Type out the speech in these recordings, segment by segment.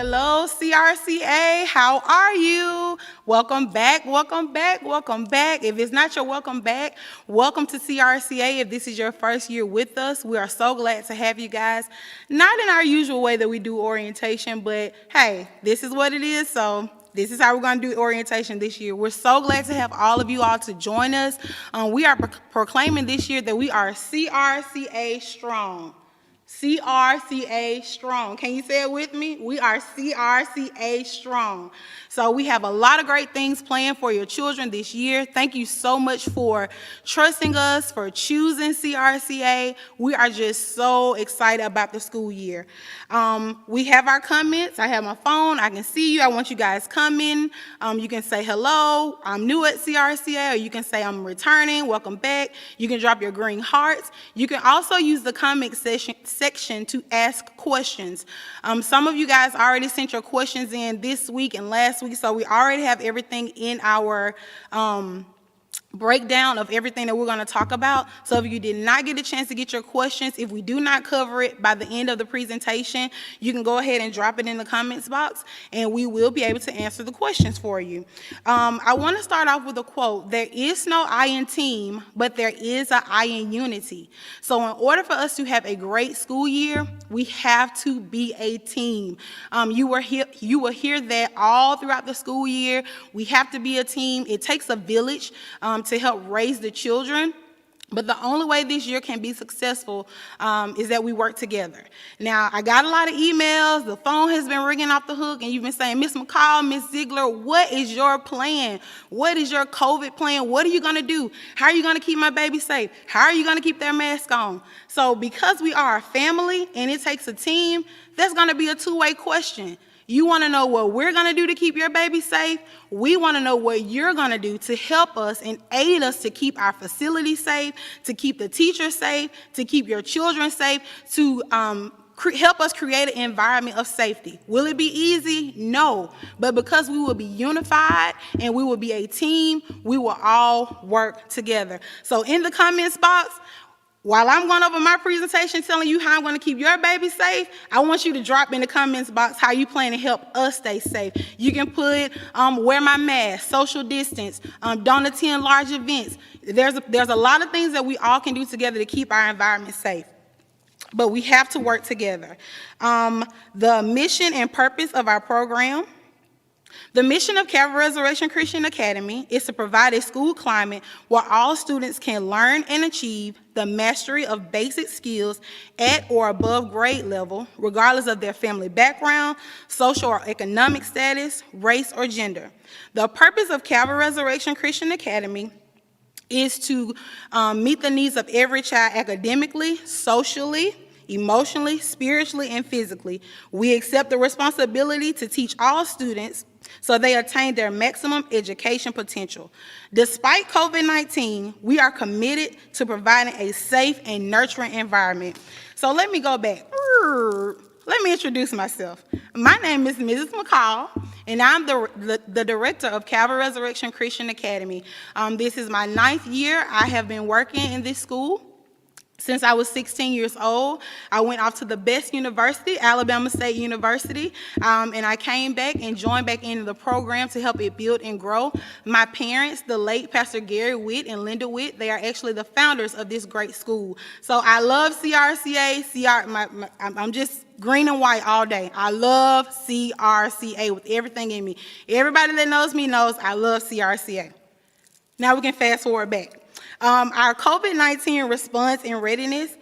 Hello, CRCA. How are you? Welcome back, welcome back, welcome back. If it's not your welcome back, welcome to CRCA. If this is your first year with us, we are so glad to have you guys. Not in our usual way that we do orientation, but hey, this is what it is, so this is how we're going to do orientation this year. We're so glad to have all of you all to join us. We are proclaiming this year that we are CRCA strong. CRCA strong. Can you say it with me? We are CRCA strong. So we have a lot of great things planned for your children this year. Thank you so much for trusting us, for choosing CRCA. We are just so excited about the school year. We have our comments. I have my phone. I can see you. I want you guys coming. You can say hello. I'm new at CRCA, or you can say I'm returning. Welcome back. You can drop your green hearts. You can also use the comment section to ask questions. Some of you guys already sent your questions in this week and last week, so we already have everything in our breakdown of everything that we're going to talk about. So if you did not get a chance to get your questions, if we do not cover it by the end of the presentation, you can go ahead and drop it in the comments box, and we will be able to answer the questions for you. I want to start off with a quote. There is no I in team, but there is an I in unity. So in order for us to have a great school year, we have to be a team. You will hear that all throughout the school year. We have to be a team. It takes a village to help raise the children. But the only way this year can be successful is that we work together. Now, I got a lot of emails. The phone has been ringing off the hook, and you've been saying, Ms. McCall, Ms. Ziegler, what is your plan? What is your COVID plan? What are you going to do? How are you going to keep my baby safe? How are you going to keep their mask on? So because we are a family and it takes a team, that's going to be a two-way question. You want to know what we're going to do to keep your baby safe. We want to know what you're going to do to help us and aid us to keep our facilities safe, to keep the teachers safe, to keep your children safe, to help us create an environment of safety. Will it be easy? No. But because we will be unified and we will be a team, we will all work together. So in the comments box, while I'm going over my presentation telling you how I'm going to keep your baby safe, I want you to drop in the comments box how you plan to help us stay safe. You can put wear my mask, social distance, don't attend large events. There's a lot of things that we all can do together to keep our environment safe. But we have to work together. The mission and purpose of our program. The mission of Calvary Resurrection Christian Academy is to provide a school climate where all students can learn and achieve the mastery of basic skills at or above grade level, regardless of their family background, social or economic status, race, or gender. The purpose of Calvary Resurrection Christian Academy is to meet the needs of every child academically, socially, emotionally, spiritually, and physically. We accept the responsibility to teach all students so they attain their maximum education potential. Despite COVID-19, we are committed to providing a safe and nurturing environment. So let me go back. Let me introduce myself. My name is Mrs. McCall, and I'm the director of Calvary Resurrection Christian Academy. This is my 9th year. I have been working in this school since I was 16 years old. I went off to the best university, Alabama State University, and I came back and joined back into the program to help it build and grow. My parents, the late Pastor Gary Witt and Linda Witt, they are actually the founders of this great school. So I love CRCA. I'm just green and white all day. I love CRCA with everything in me. Everybody that knows me knows I love CRCA. Now we can fast forward back. Our COVID-19 response and readiness,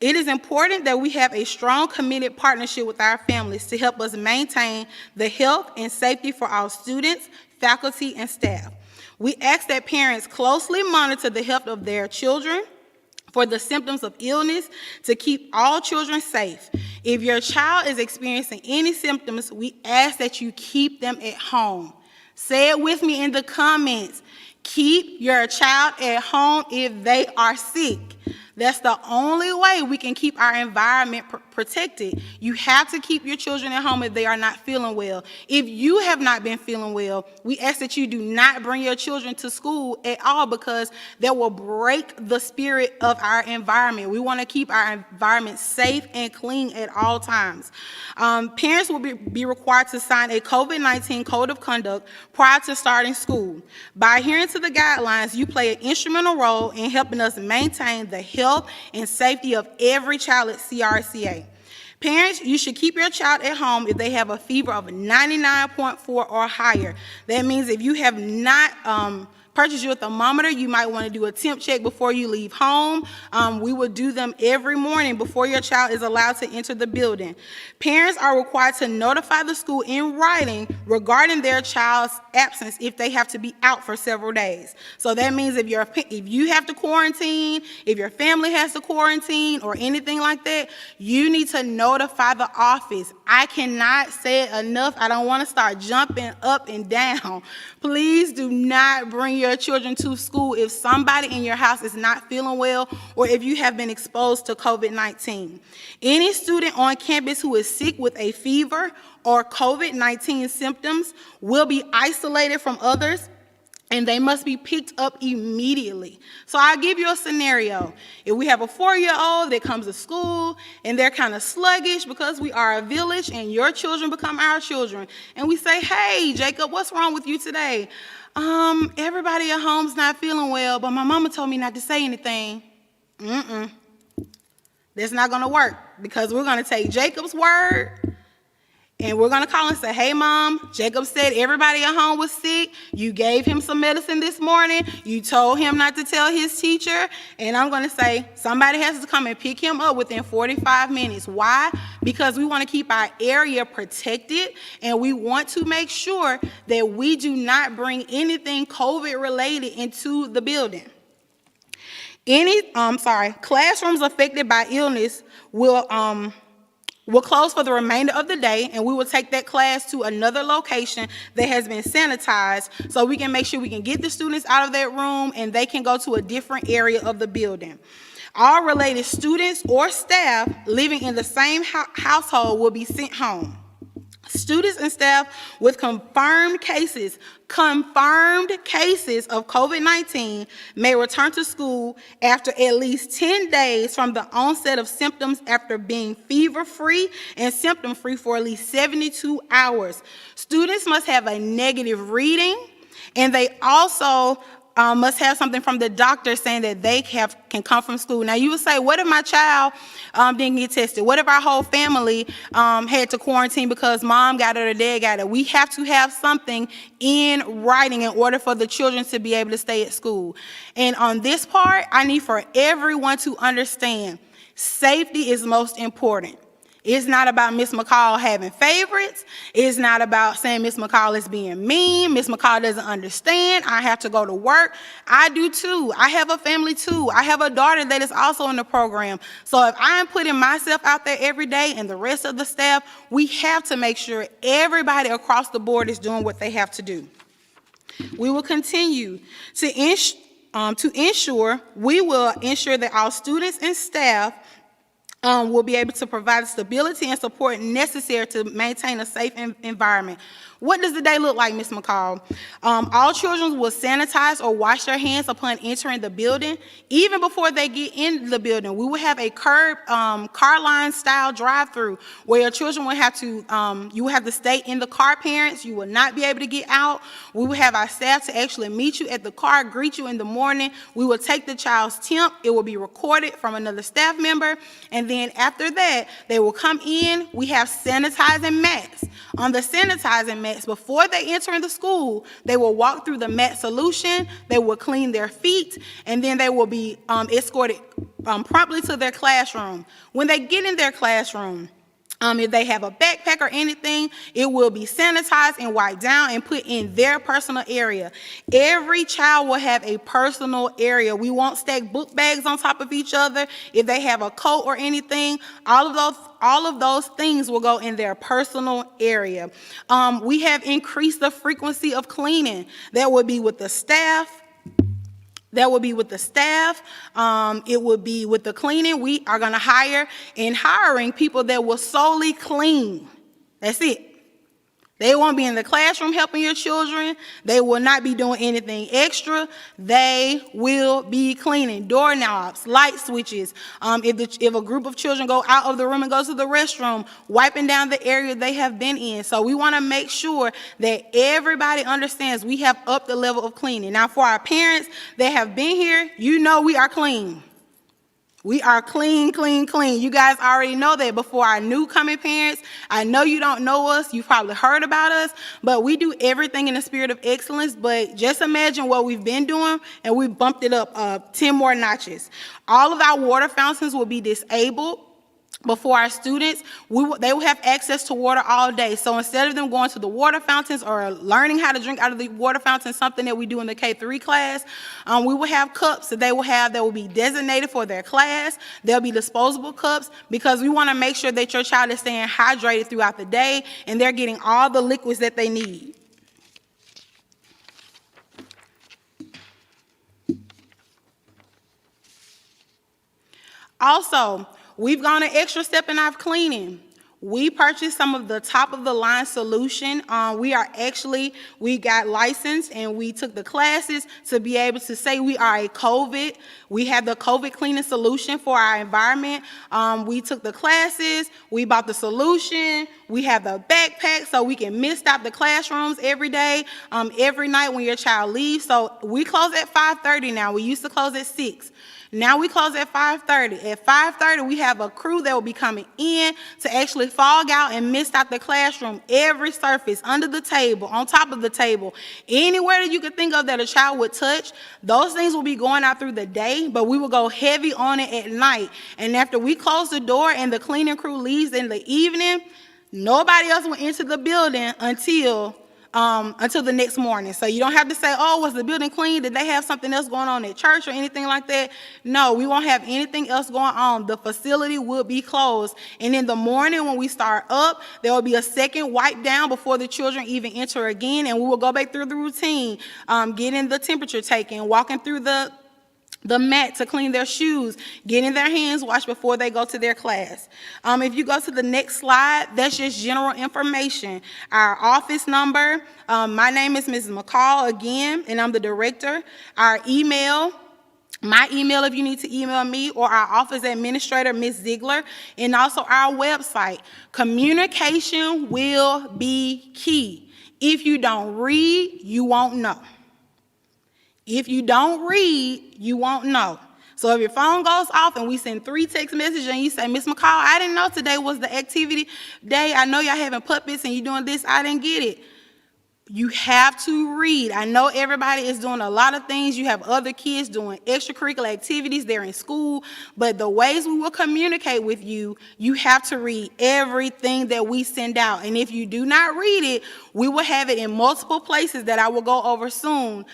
it is important that we have a strong, committed partnership with our families to help us maintain the health and safety for our students, faculty, and staff. We ask that parents closely monitor the health of their children for the symptoms of illness to keep all children safe. If your child is experiencing any symptoms, we ask that you keep them at home. Say it with me in the comments. Keep your child at home if they are sick. That's the only way we can keep our environment protected. You have to keep your children at home if they are not feeling well. If you have not been feeling well, we ask that you do not bring your children to school at all, because that will break the spirit of our environment. We want to keep our environment safe and clean at all times. Parents will be required to sign a COVID-19 code of conduct prior to starting school. By adhering to the guidelines, you play an instrumental role in helping us maintain the health and safety of every child at CRCA. Parents, you should keep your child at home if they have a fever of 99.4 or higher. That means if you have not purchase your thermometer, you might want to do a temp check before you leave home. We will do them every morning before your child is allowed to enter the building. Parents are required to notify the school in writing regarding their child's absence if they have to be out for several days. So that means if you have to quarantine, if your family has to quarantine or anything like that, you need to notify the office. I cannot say it enough. I don't want to start jumping up and down. Please do not bring your children to school if somebody in your house is not feeling well or if you have been exposed to COVID-19. Any student on campus who is sick with a fever or COVID-19 symptoms will be isolated from others, and they must be picked up immediately. So I'll give you a scenario. If we have a 4-year-old that comes to school and they're kind of sluggish because we are a village and your children become our children, and we say, hey, Jacob, what's wrong with you today? Everybody at home's not feeling well, but my mama told me not to say anything. That's not gonna work, because we're gonna take Jacob's word and we're gonna call and say, hey mom, Jacob said everybody at home was sick. You gave him some medicine this morning. You told him not to tell his teacher. And I'm gonna say, somebody has to come and pick him up within 45 minutes. Why? Because we wanna keep our area protected, and we want to make sure that we do not bring anything COVID related into the building. Classrooms affected by illness will close for the remainder of the day, and we will take that class to another location that has been sanitized so we can make sure we can get the students out of that room and they can go to a different area of the building. All related students or staff living in the same household will be sent home. Students and staff with confirmed cases of COVID-19 may return to school after at least 10 days from the onset of symptoms, after being fever-free and symptom-free for at least 72 hours. Students must have a negative reading, and they also must have something from the doctor saying that they can come from school. Now, you would say, what if my child didn't get tested? What if our whole family had to quarantine because mom got it or dad got it? We have to have something in writing in order for the children to be able to stay at school. And on this part, I need for everyone to understand safety is most important. It's not about Miss McCall having favorites. It's not about saying Miss McCall is being mean. Miss McCall doesn't understand. I have to go to work. I do too. I have a family too. I have a daughter that is also in the program. So if I'm putting myself out there every day and the rest of the staff, we have to make sure everybody across the board is doing what they have to do. We will continue to ensure that our students and staff will be able to provide stability and support necessary to maintain a safe environment. What does the day look like, Ms. McCall? All children will sanitize or wash their hands upon entering the building. Even before they get in the building, we will have a curb car line style drive-through where your children will have to, you will have to stay in the car, parents. You will not be able to get out. We will have our staff to actually meet you at the car, greet you in the morning. We will take the child's temp. It will be recorded from another staff member. And then after that, they will come in. We have sanitizing mats. On the sanitizing mats, before they enter into school, they will walk through the mat solution, they will clean their feet, and then they will be escorted promptly to their classroom. When they get in their classroom, if they have a backpack or anything, it will be sanitized and wiped down and put in their personal area. Every child will have a personal area. We won't stack book bags on top of each other. If they have a coat or anything, all of those things will go in their personal area. We have increased the frequency of cleaning. That would be with the staff, That will be with the staff. It will be with the cleaning. We are going to hiring people that will solely clean. That's it. They won't be in the classroom helping your children. They will not be doing anything extra. They will be cleaning doorknobs, light switches. If a group of children go out of the room and go to the restroom, wiping down the area they have been in. So we want to make sure that everybody understands we have upped the level of cleaning. Now, for our parents that have been here, you know we are clean. We are clean, clean, clean. You guys already know that. Before our new coming parents, I know you don't know us. You've probably heard about us, but we do everything in the spirit of excellence. But just imagine what we've been doing, and we bumped it up 10 more notches. All of our water fountains will be disabled. Before our students, they will have access to water all day. So instead of them going to the water fountains or learning how to drink out of the water fountain, something that we do in the K-3 class, we will have cups that they will have that will be designated for their class. They'll be disposable cups because we want to make sure that your child is staying hydrated throughout the day and they're getting all the liquids that they need. Also, we've gone an extra step in our cleaning. We purchased some of the top of the line solution. We got licensed and we took the classes to be able to say we are we have the COVID cleaning solution for our environment. We took the classes, we bought the solution, we have the backpack so we can mist out the classrooms every day, every night when your child leaves. So we close at 5:30 now. We used to close at 6. Now we close at 5:30. At 5:30, we have a crew that will be coming in to actually fog out and mist out the classroom, every surface, under the table, on top of the table, anywhere that you could think of that a child would touch. Those things will be going out through the day, but we will go heavy on it at night. And after we close the door and the cleaning crew leaves in the evening, nobody else will enter the building until the next morning. So you don't have to say, oh, was the building clean? Did they have something else going on at church or anything like that? No, we won't have anything else going on. The facility will be closed. And in the morning when we start up, there will be a second wipe down before the children even enter again. And we will go back through the routine, getting the temperature taken, walking through the mat to clean their shoes, getting their hands washed before they go to their class. If you go to the next slide, that's just general information. Our office number, my name is Mrs. McCall again, and I'm the director. Our email, my email if you need to email me, or our office administrator, Ms. Ziegler, and also our website. Communication will be key. If you don't read, you won't know. If you don't read, you won't know. So if your phone goes off and we send 3 text messages and you say, Miss McCall, I didn't know today was the activity day. I know y'all having puppets and you doing this. I didn't get it. You have to read. I know everybody is doing a lot of things. You have other kids doing extracurricular activities. They're in school. But the ways we will communicate with you, you have to read everything that we send out. And if you do not read it, we will have it in multiple places that I will go over soon.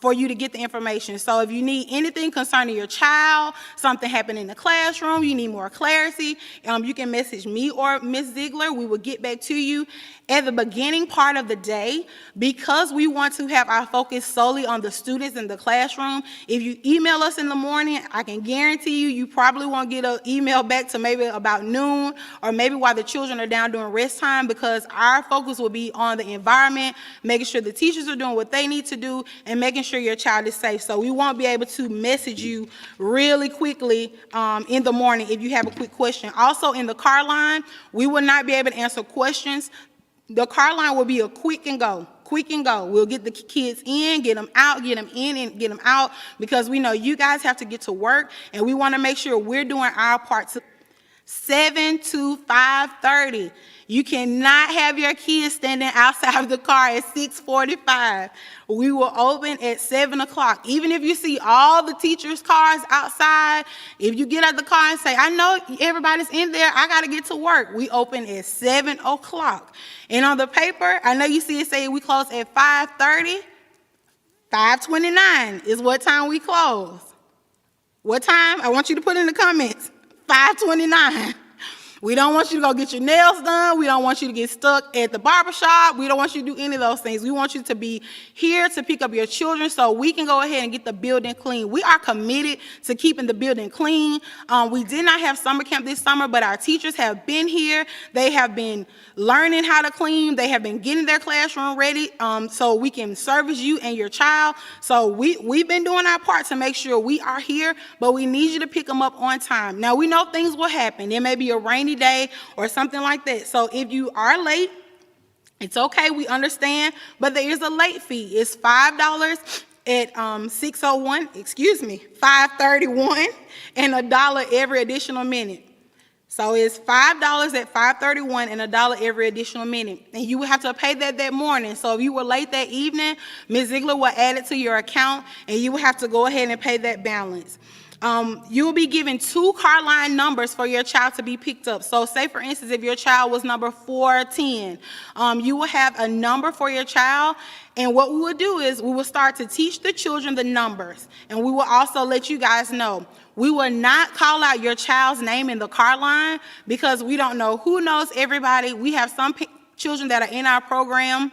For you to get the information. So if you need anything concerning your child, something happened in the classroom, you need more clarity, you can message me or Ms. Ziegler. We will get back to you at the beginning part of the day. Because we want to have our focus solely on the students in the classroom, if you email us in the morning, I can guarantee you probably won't get an email back to maybe about noon or maybe while the children are down during rest time, because our focus will be on the environment, making sure the teachers are doing what they need to do, and making sure your child is safe. So we won't be able to message you really quickly in the morning if you have a quick question. Also in the car line, we will not be able to answer questions. The car line will be a quick and go. Quick and go. We'll get the kids in, get them out, get them in and get them out, because we know you guys have to get to work and we want to make sure we're doing our part. 7 to 5:30. You cannot have your kids standing outside of the car at 6:45. We will open at 7 o'clock. Even if you see all the teachers' cars outside, if you get out the car and say, I know everybody's in there, I got to get to work, we open at 7 o'clock. And on the paper, I know you see it say we close at 5:30. 5:29 is what time we close. What time? I want you to put in the comments. 5:29. We don't want you to go get your nails done. We don't want you to get stuck at the barbershop. We don't want you to do any of those things. We want you to be here to pick up your children so we can go ahead and get the building clean. We are committed to keeping the building clean. We did not have summer camp this summer, but our teachers have been here. They have been learning how to clean. They have been getting their classroom ready so we can service you and your child. So we've been doing our part to make sure we are here, but we need you to pick them up on time. Now, we know things will happen. There may be a rainy day or something like that. So if you are late, it's okay. We understand, but there is a late fee. It's $5 at 5:31 and $1 every additional minute. So it's $5 at 5:31 and $1 every additional minute. And you will have to pay that morning. So if you were late that evening, Ms. Ziegler will add it to your account and you will have to go ahead and pay that balance. You will be given 2 car line numbers for your child to be picked up. So say, for instance, if your child was number 410, you will have a number for your child. And what we will do is we will start to teach the children the numbers. And we will also let you guys know, we will not call out your child's name in the car line because we don't know who knows everybody. We have some children that are in our program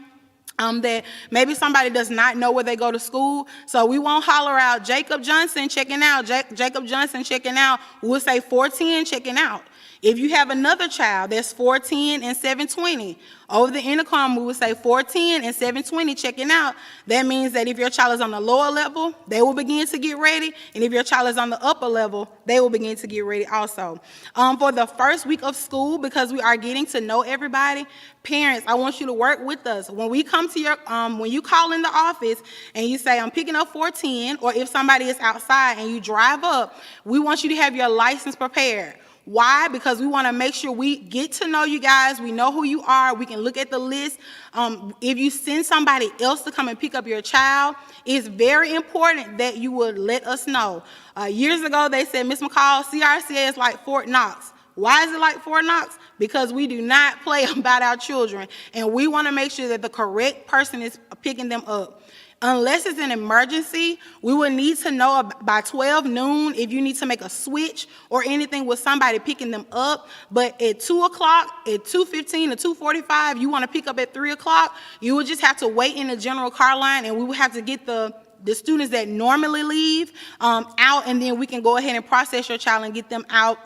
that maybe somebody does not know where they go to school. So we won't holler out, Jacob Johnson checking out, Jacob Johnson checking out. We'll say 410 checking out. If you have another child that's 410 and 720, over the intercom we will say 410 and 720 checking out. That means that if your child is on the lower level, they will begin to get ready. And if your child is on the upper level, they will begin to get ready also. For the first week of school, because we are getting to know everybody, parents, I want you to work with us. When we come to your, when you call in the office and you say, I'm picking up 410, or if somebody is outside and you drive up, we want you to have your license prepared. Why? Because we want to make sure we get to know you guys. We know who you are. We can look at the list. If you send somebody else to come and pick up your child, it's very important that you would let us know. Years ago, they said, Ms. McCall, CRCA is like Fort Knox. Why is it like Fort Knox? Because we do not play about our children, and we want to make sure that the correct person is picking them up. Unless it's an emergency, we will need to know by 12 noon if you need to make a switch or anything with somebody picking them up. But at 2 o'clock, at 2:15 or 2:45, you want to pick up at 3 o'clock, you will just have to wait in the general car line, and we will have to get the students that normally leave out, and then we can go ahead and process your child and get them out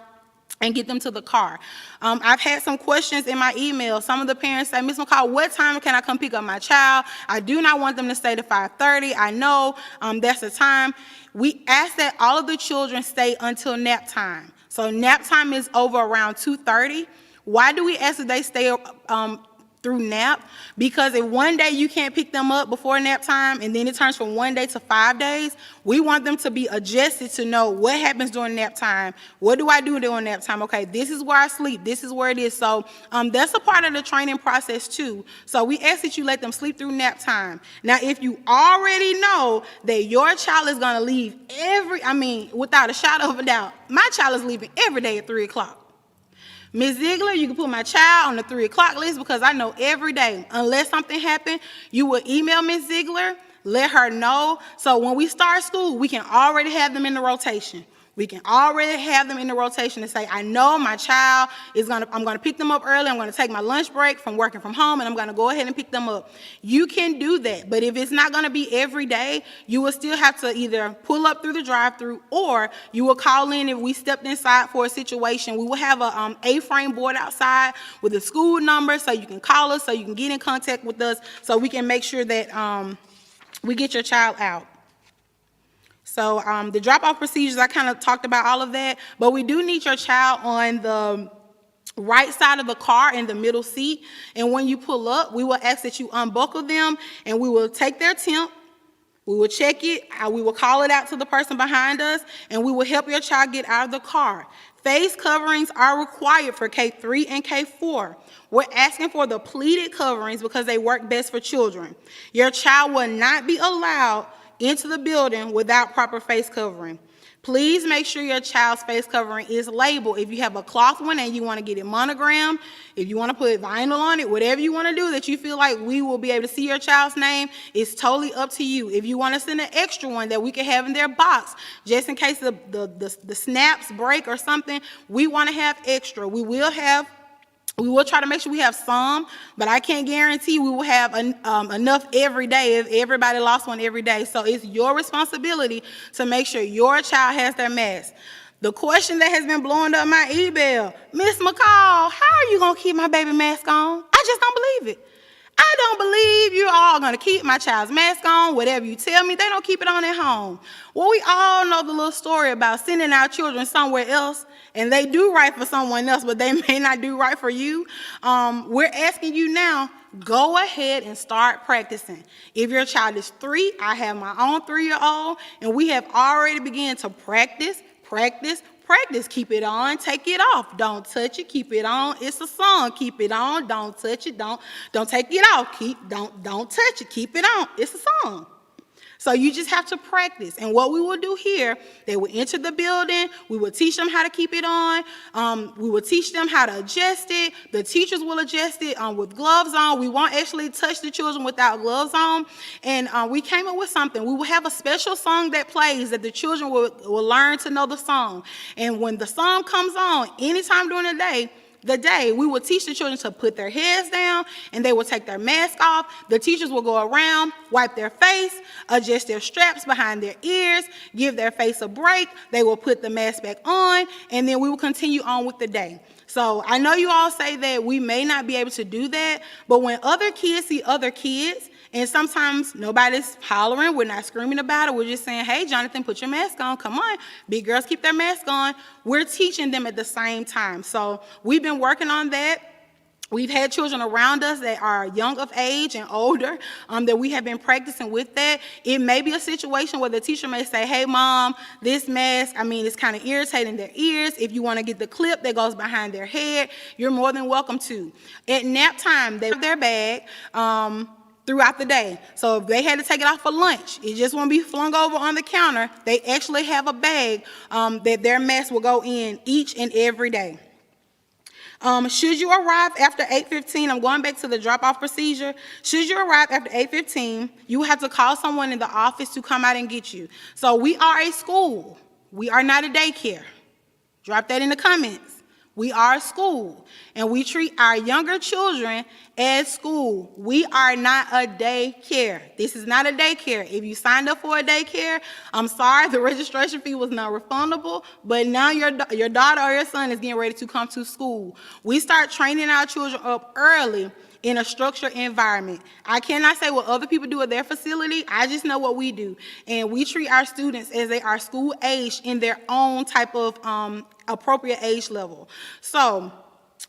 and get them to the car. I've had some questions in my email. Some of the parents say, Ms. McCall, what time can I come pick up my child? I do not want them to stay to 5:30. I know that's the time. We ask that all of the children stay until nap time. So nap time is over around 2:30. Why do we ask that they stay through nap? Because if one day you can't pick them up before nap time and then it turns from 1 day to 5 days, we want them to be adjusted to know what happens during nap time. What do I do during nap time? Okay, this is where I sleep. This is where it is. So that's a part of the training process too. So we ask that you let them sleep through nap time. Now, if you already know that your child is going to leave without a shadow of a doubt, my child is leaving every day at 3 o'clock. Ms. Ziegler, you can put my child on the 3 o'clock list because I know every day, unless something happened, you will email Ms. Ziegler, let her know. So when we start school, we can already have them in the rotation. We can already have them in the rotation to say, I know my child I'm going to pick them up early. I'm going to take my lunch break from working from home, and I'm going to go ahead and pick them up. You can do that, but if it's not going to be every day, you will still have to either pull up through the drive-through, or you will call in if we stepped inside for a situation. We will have a A-frame board outside with a school number, so you can call us, so you can get in contact with us, so we can make sure that we get your child out. So the drop-off procedures, I kind of talked about all of that, but we do need your child on the right side of the car in the middle seat. And when you pull up, we will ask that you unbuckle them, and we will take their temp. We will check it. We will call it out to the person behind us, and we will help your child get out of the car. Face coverings are required for K3 and K4. We're asking for the pleated coverings because they work best for children. Your child will not be allowed into the building without proper face covering. Please make sure your child's face covering is labeled. If you have a cloth one and you want to get it monogrammed, if you want to put vinyl on it, whatever you want to do that you feel like we will be able to see your child's name, it's totally up to you. If you want to send an extra one that we can have in their box, just in case the snaps break or something, we want to have extra. We will try to make sure we have some, but I can't guarantee we will have enough every day if everybody lost one every day. So it's your responsibility to make sure your child has their mask. The question that has been blowing up my email, Miss McCall, how are you going to keep my baby mask on? I just don't believe it. I don't believe you're all going to keep my child's mask on. Whatever you tell me, they don't keep it on at home. Well, we all know the little story about sending our children somewhere else, and they do right for someone else, but they may not do right for you. We're asking you now, go ahead and start practicing. If your child is 3, I have my own 3-year-old, and we have already begun to practice. Keep it on, take it off. Don't touch it, keep it on. It's a song. Keep it on, don't touch it, don't take it off. Don't touch it, keep it on. It's a song. So you just have to practice. And what we will do here, they will enter the building. We will teach them how to keep it on. We will teach them how to adjust it. The teachers will adjust it with gloves on. We won't actually touch the children without gloves on. And we came up with something. We will have a special song that plays that the children will learn to know the song. And when the song comes on, anytime during the day, we will teach the children to put their heads down and they will take their mask off. The teachers will go around, wipe their face, adjust their straps behind their ears, give their face a break. They will put the mask back on, and then we will continue on with the day. So I know you all say that we may not be able to do that, but when other kids see other kids, and sometimes nobody's hollering, we're not screaming about it, we're just saying, hey, Jonathan, put your mask on, come on. Big girls keep their mask on. We're teaching them at the same time. So we've been working on that. We've had children around us that are young of age and older that we have been practicing with that. It may be a situation where the teacher may say, hey, Mom, this mask, it's kind of irritating their ears. If you want to get the clip that goes behind their head, you're more than welcome to. At nap time, they have their bag throughout the day. So if they had to take it off for lunch, it just won't be flung over on the counter. They actually have a bag that their mask will go in each and every day. Should you arrive after 8:15, I'm going back to the drop-off procedure. Should you arrive after 8:15, you will have to call someone in the office to come out and get you. So we are a school. We are not a daycare. Drop that in the comments. We are a school, and we treat our younger children as school. We are not a daycare. This is not a daycare. If you signed up for a daycare, I'm sorry, the registration fee was not refundable, but now your daughter or your son is getting ready to come to school. We start training our children up early in a structured environment. I cannot say what other people do at their facility. I just know what we do. And we treat our students as they are school age in their own type of appropriate age level. So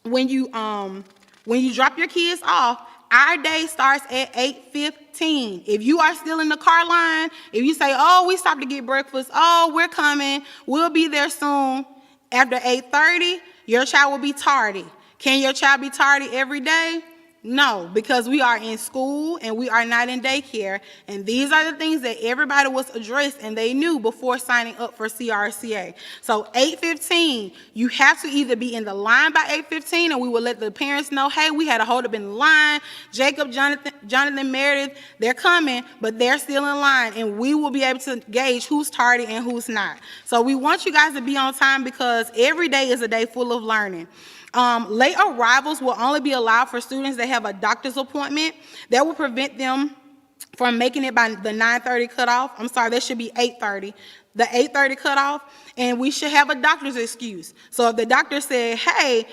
when you drop your kids off, our day starts at 8:15. If you are still in the car line, if you say, oh, we stopped to get breakfast, oh, we're coming, we'll be there soon, after 8:30, your child will be tardy. Can your child be tardy every day? No, because we are in school and we are not in daycare. And these are the things that everybody was addressed and they knew before signing up for CRCA. So 8:15, you have to either be in the line by 8:15 and we will let the parents know, hey, we had a hold up in the line. Jacob, Jonathan, Meredith, they're coming, but they're still in line. And we will be able to gauge who's tardy and who's not. So we want you guys to be on time because every day is a day full of learning. Late arrivals will only be allowed for students that have a doctor's appointment. That will prevent them from making it by the 9:30 cutoff. I'm sorry, that should be 8:30. The 8:30 cutoff, and we should have a doctor's excuse. So if the doctor said, hey,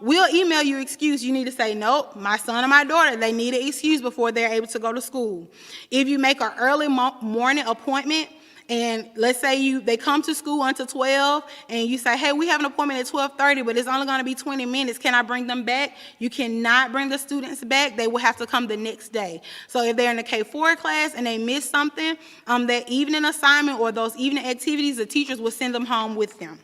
we'll email you excuse, you need to say, nope, my son or my daughter, they need an excuse before they're able to go to school. If you make an early morning appointment, and let's say they come to school until 12, and you say, hey, we have an appointment at 12:30, but it's only going to be 20 minutes. Can I bring them back? You cannot bring the students back. They will have to come the next day. So if they're in the K4 class and they miss something, that evening assignment or those evening activities, the teachers will send them home with them.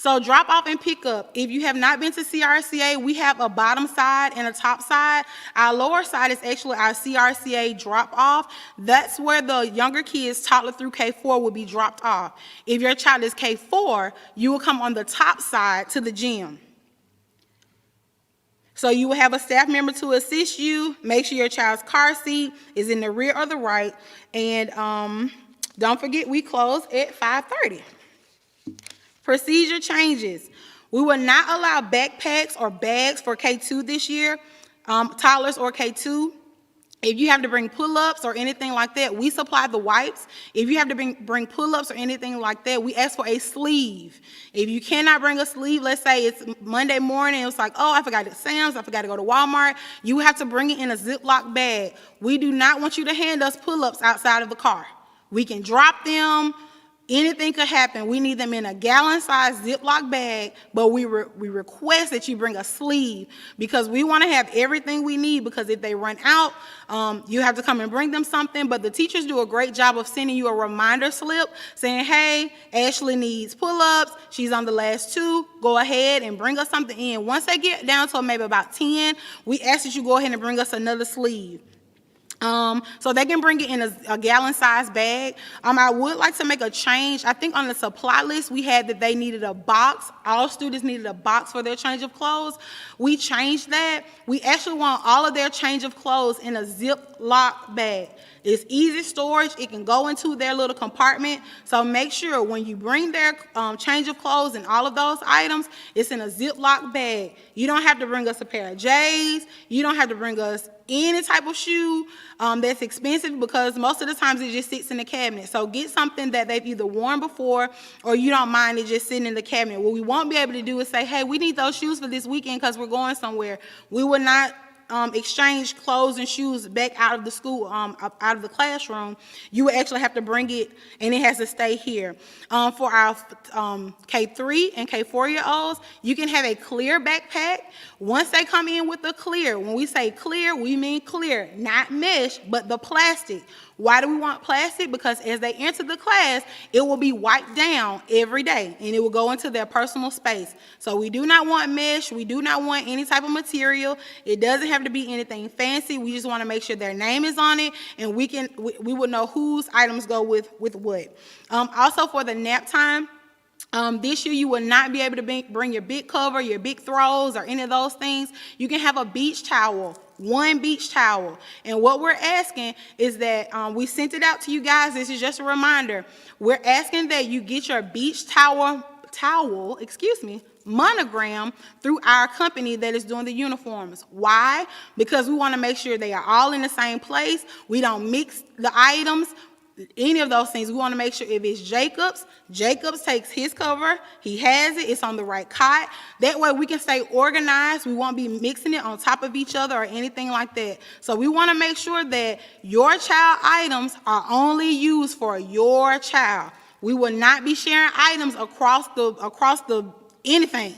So drop off and pick up. If you have not been to CRCA, we have a bottom side and a top side. Our lower side is actually our CRCA drop off. That's where the younger kids, toddler through K4, will be dropped off. If your child is K4, you will come on the top side to the gym. So you will have a staff member to assist you. Make sure your child's car seat is in the rear or the right. And don't forget, we close at 5:30. Procedure changes. We will not allow backpacks or bags for K2 this year, toddlers or K2. If you have to bring pull-ups or anything like that, we supply the wipes. If you have to bring pull-ups or anything like that, we ask for a sleeve. If you cannot bring a sleeve, let's say it's Monday morning, it's like, oh, I forgot to Sam's, I forgot to go to Walmart, you have to bring it in a Ziploc bag. We do not want you to hand us pull-ups outside of the car. We can drop them. Anything could happen. We need them in a gallon-sized Ziploc bag, but we request that you bring a sleeve because we want to have everything we need, because if they run out, you have to come and bring them something. But the teachers do a great job of sending you a reminder slip saying, hey, Ashley needs pull-ups. She's on the last 2. Go ahead and bring us something in. Once they get down to maybe about 10, we ask that you go ahead and bring us another sleeve. So they can bring it in a gallon-sized bag. I would like to make a change. I think on the supply list we had that they needed a box. All students needed a box for their change of clothes. We changed that. We actually want all of their change of clothes in a Ziploc bag. It's easy storage. It can go into their little compartment. So make sure when you bring their change of clothes and all of those items, it's in a Ziploc bag. You don't have to bring us a pair of J's. You don't have to bring us any type of shoe that's expensive, because most of the times it just sits in the cabinet. So get something that they've either worn before or you don't mind it just sitting in the cabinet. What we won't be able to do is say, hey, we need those shoes for this weekend because we're going somewhere. We will not exchange clothes and shoes back out of the school, out of the classroom. You will actually have to bring it, and it has to stay here. For our K3 and K4-year-olds, you can have a clear backpack. Once they come in with the clear, when we say clear, we mean clear, not mesh, but the plastic. Why do we want plastic? Because as they enter the class, it will be wiped down every day, and it will go into their personal space. So we do not want mesh. We do not want any type of material. It doesn't have to be anything fancy. We just want to make sure their name is on it, and we will know whose items go with what. Also for the nap time, this year you will not be able to bring your big cover, your big throws, or any of those things. You can have a beach towel, one beach towel. And what we're asking is that we sent it out to you guys. This is just a reminder. We're asking that you get your beach towel, monogram through our company that is doing the uniforms. Why? Because we want to make sure they are all in the same place. We don't mix the items, any of those things. We want to make sure if it's Jacobs takes his cover, he has it, it's on the right cot. That way we can stay organized. We won't be mixing it on top of each other or anything like that. So we want to make sure that your child items are only used for your child. We will not be sharing items across the anything.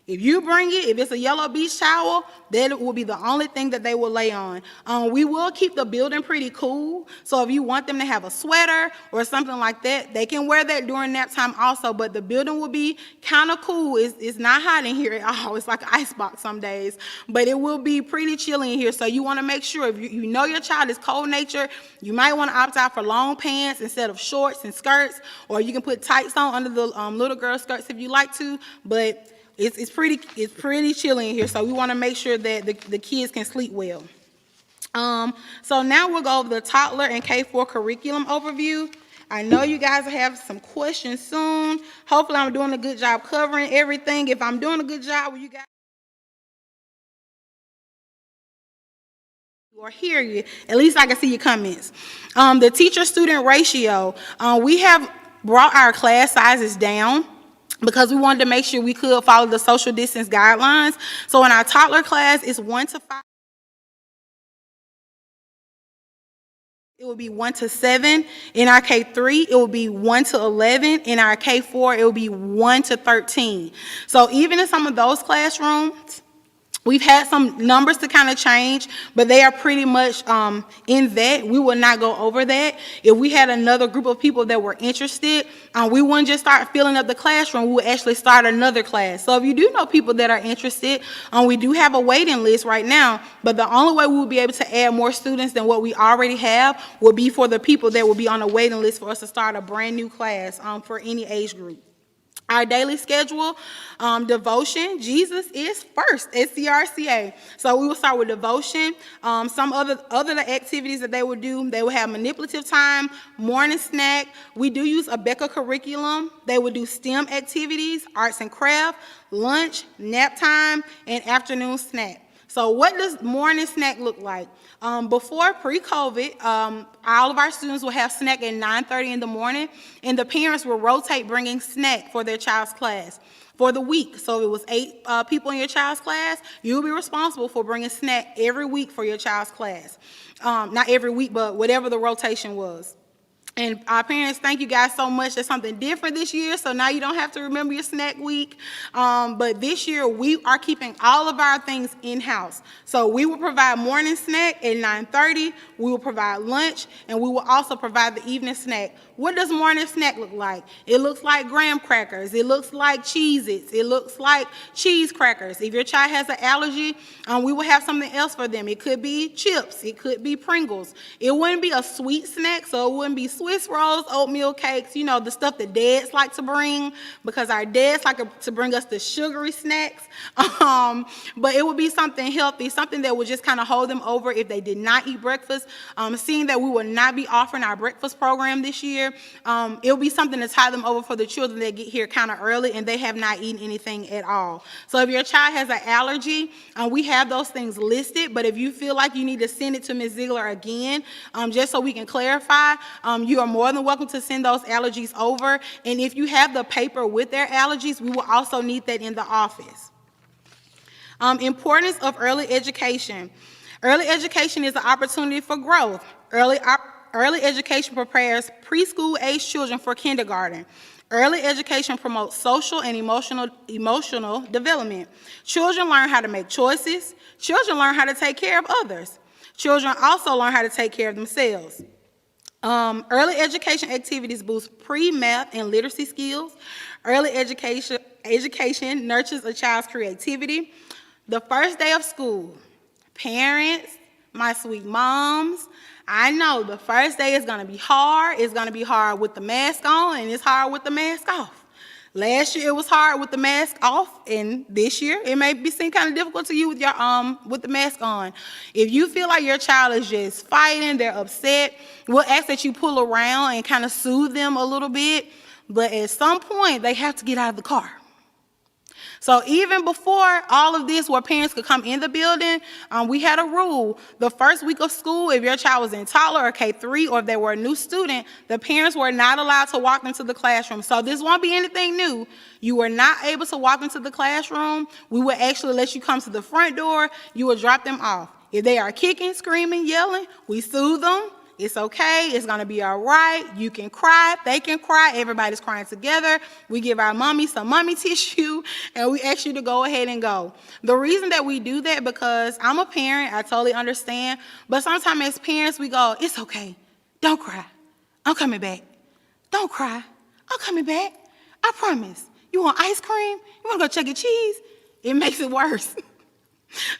If you bring it, if it's a yellow beach towel, that will be the only thing that they will lay on. We will keep the building pretty cool. So if you want them to have a sweater or something like that, they can wear that during nap time also. But the building will be kind of cool. It's not hot in here at all. It's like an icebox some days. But it will be pretty chilly in here. So you want to make sure, if you know your child is cold nature, you might want to opt out for long pants instead of shorts and skirts. Or you can put tights on under the little girl skirts if you like to. But it's pretty chilly in here, so we want to make sure that the kids can sleep well. So now we'll go over the toddler and K4 curriculum overview. I know you guys will have some questions soon. Hopefully I'm doing a good job covering everything. If I'm doing a good job, will you guys or hear you? At least I can see your comments. The teacher-student ratio, we have brought our class sizes down because we wanted to make sure we could follow the social distance guidelines. So in our toddler class, it's 1 to 5. It will be 1 to 7. In our K3, it will be 1 to 11. In our K4, it will be 1 to 13. So even in some of those classrooms, We've had some numbers to kind of change, but they are pretty much in that. We will not go over that. If we had another group of people that were interested, we wouldn't just start filling up the classroom. We would actually start another class. So if you do know people that are interested, we do have a waiting list right now, but the only way we will be able to add more students than what we already have will be for the people that will be on a waiting list for us to start a brand new class for any age group. Our daily schedule, devotion, Jesus is first at CRCA. So we will start with devotion. Some other activities that they would do, they would have manipulative time, morning snack. We do use a Becca curriculum. They would do STEM activities, arts and craft, lunch, nap time, and afternoon snack. So what does morning snack look like? Before pre-COVID, all of our students will have snack at 9:30 in the morning, and the parents will rotate bringing snack for their child's class for the week. So if it was 8 people in your child's class, you'll be responsible for bringing snack every week for your child's class. Not every week, but whatever the rotation was. And our parents, thank you guys so much. That's something different this year, so now you don't have to remember your snack week. But this year, we are keeping all of our things in-house. So we will provide morning snack at 9:30, we will provide lunch, and we will also provide the evening snack. What does morning snack look like? It looks like graham crackers, it looks like Cheez-Its, it looks like cheese crackers. If your child has an allergy, we will have something else for them. It could be chips, it could be Pringles. It wouldn't be a sweet snack, so it wouldn't be Swiss rolls, oatmeal cakes, you know, the stuff that dads like to bring, because our dads like to bring us the sugary snacks. But it would be something healthy, something that would just kind of hold them over if they did not eat breakfast. Seeing that we will not be offering our breakfast program this year, it will be something to tie them over for the children that get here kind of early and they have not eaten anything at all. So if your child has an allergy, we have those things listed, but if you feel like you need to send it to Ms. Ziegler again, just so we can clarify, you are more than welcome to send those allergies over. And if you have the paper with their allergies, we will also need that in the office. Importance of early education. Early education is an opportunity for growth. Early education prepares preschool-age children for kindergarten. Early education promotes social and emotional development. Children learn how to make choices. Children learn how to take care of others. Children also learn how to take care of themselves. Early education activities boost pre-math and literacy skills. Early education nurtures a child's creativity. The first day of school, parents, my sweet moms, I know the first day is going to be hard. It's going to be hard with the mask on, and it's hard with the mask off. Last year it was hard with the mask off, and this year it may seem kind of difficult to you with your with the mask on. If you feel like your child is just fighting, they're upset, we'll ask that you pull around and kind of soothe them a little bit, but at some point they have to get out of the car. So even before all of this, where parents could come in the building, we had a rule. The first week of school, if your child was in toddler or K3, or if they were a new student, the parents were not allowed to walk into the classroom. So this won't be anything new. You were not able to walk into the classroom. We would actually let you come to the front door. You would drop them off. If they are kicking, screaming, yelling, we soothe them. It's okay, it's gonna be all right. You can cry, they can cry, everybody's crying together. We give our mommy some mommy tissue, and we ask you to go ahead and go. The reason that we do that, because I'm a parent, I totally understand, but sometimes as parents we go, it's okay, don't cry, I'm coming back. Don't cry, I'm coming back, I promise. You want ice cream? You wanna go Chuck E. Cheese? It makes it worse.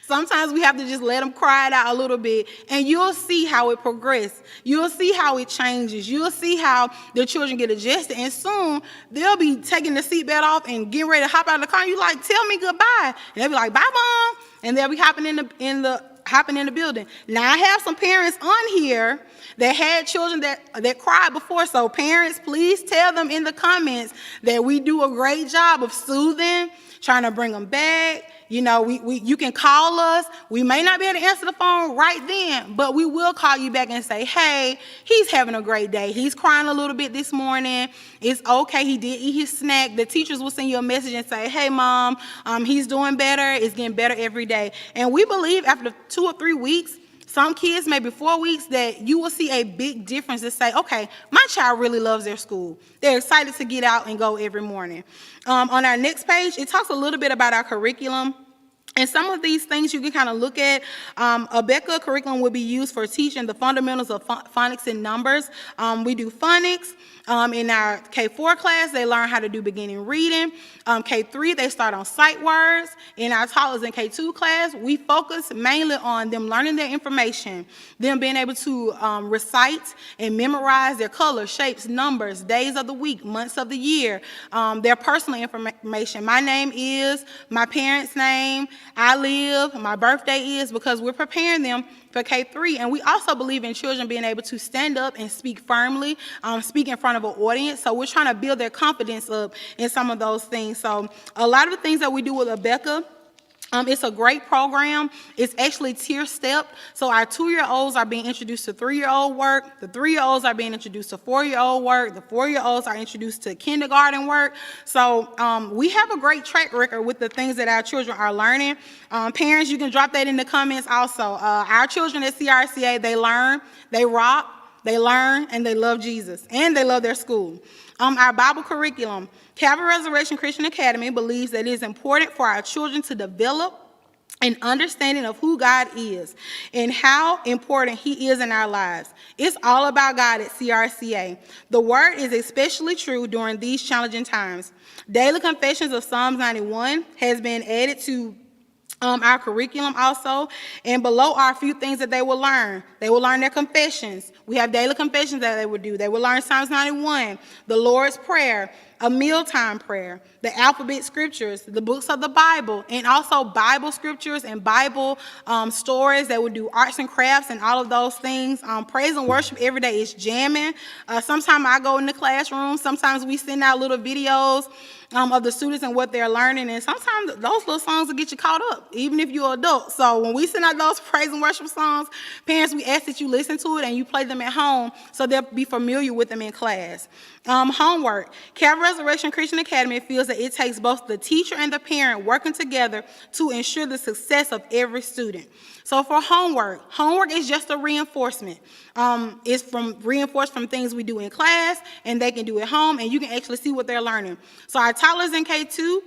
Sometimes we have to just let them cry it out a little bit, and you'll see how it progresses. You'll see how it changes. You'll see how the children get adjusted, and soon they'll be taking the seatbelt off and getting ready to hop out of the car. And you're like, tell me goodbye. And they'll be like, bye, Mom. And they'll be hopping in the building. Now, I have some parents on here that had children that cried before, so parents, please tell them in the comments that we do a great job of soothing, trying to bring them back. You know, you can call us. We may not be able to answer the phone right then, but we will call you back and say, hey, he's having a great day. He's crying a little bit this morning. It's okay. He did eat his snack. The teachers will send you a message and say, hey, Mom, he's doing better. It's getting better every day. And we believe after 2 or 3 weeks, some kids, maybe 4 weeks, that you will see a big difference to say, okay, my child really loves their school. They're excited to get out and go every morning. On our next page, it talks a little bit about our curriculum. And some of these things you can kind of look at. A Becca curriculum will be used for teaching the fundamentals of phonics and numbers. We do phonics. In our K4 class, they learn how to do beginning reading. K3, they start on sight words. In our toddlers in K2 class, we focus mainly on them learning their information, them being able to recite and memorize their colors, shapes, numbers, days of the week, months of the year, their personal information. My name is, my parents' name, I live, my birthday is, because we're preparing them for K3. And we also believe in children being able to stand up and speak firmly, speak in front of an audience. So we're trying to build their confidence up in some of those things. So a lot of the things that we do with Abeka, it's a great program. It's actually tier stepped. So our 2-year-olds are being introduced to 3-year-old work. The 3-year-olds are being introduced to 4-year-old work. The 4-year-olds are introduced to kindergarten work. So we have a great track record with the things that our children are learning. Parents, you can drop that in the comments also. Our children at CRCA, they learn, they rock, they learn, and they love Jesus, and they love their school. Our Bible curriculum, Calvary Resurrection Christian Academy believes that it is important for our children to develop an understanding of who God is and how important He is in our lives. It's all about God at CRCA. The word is especially true during these challenging times. Daily Confessions of Psalms 91 has been added to our curriculum also, and below are a few things that they will learn. They will learn their confessions. We have daily confessions that they will do. They will learn Psalms 91, the Lord's Prayer, a mealtime prayer, the alphabet scriptures, the books of the Bible, and also Bible scriptures and Bible stories. They will do arts and crafts and all of those things. Praise and worship every day is jamming. Sometimes I go in the classroom. Sometimes we send out little videos of the students and what they're learning, and sometimes those little songs will get you caught up, even if you're an adult. So when we send out those praise and worship songs, parents, we ask that you listen to it and you play them at home so they'll be familiar with them in class. Homework. Calvary Resurrection Christian Academy feels that it takes both the teacher and the parent working together to ensure the success of every student. So for homework is just a reinforcement. It's reinforced from things we do in class, and they can do at home, and you can actually see what they're learning. So our toddlers in K2,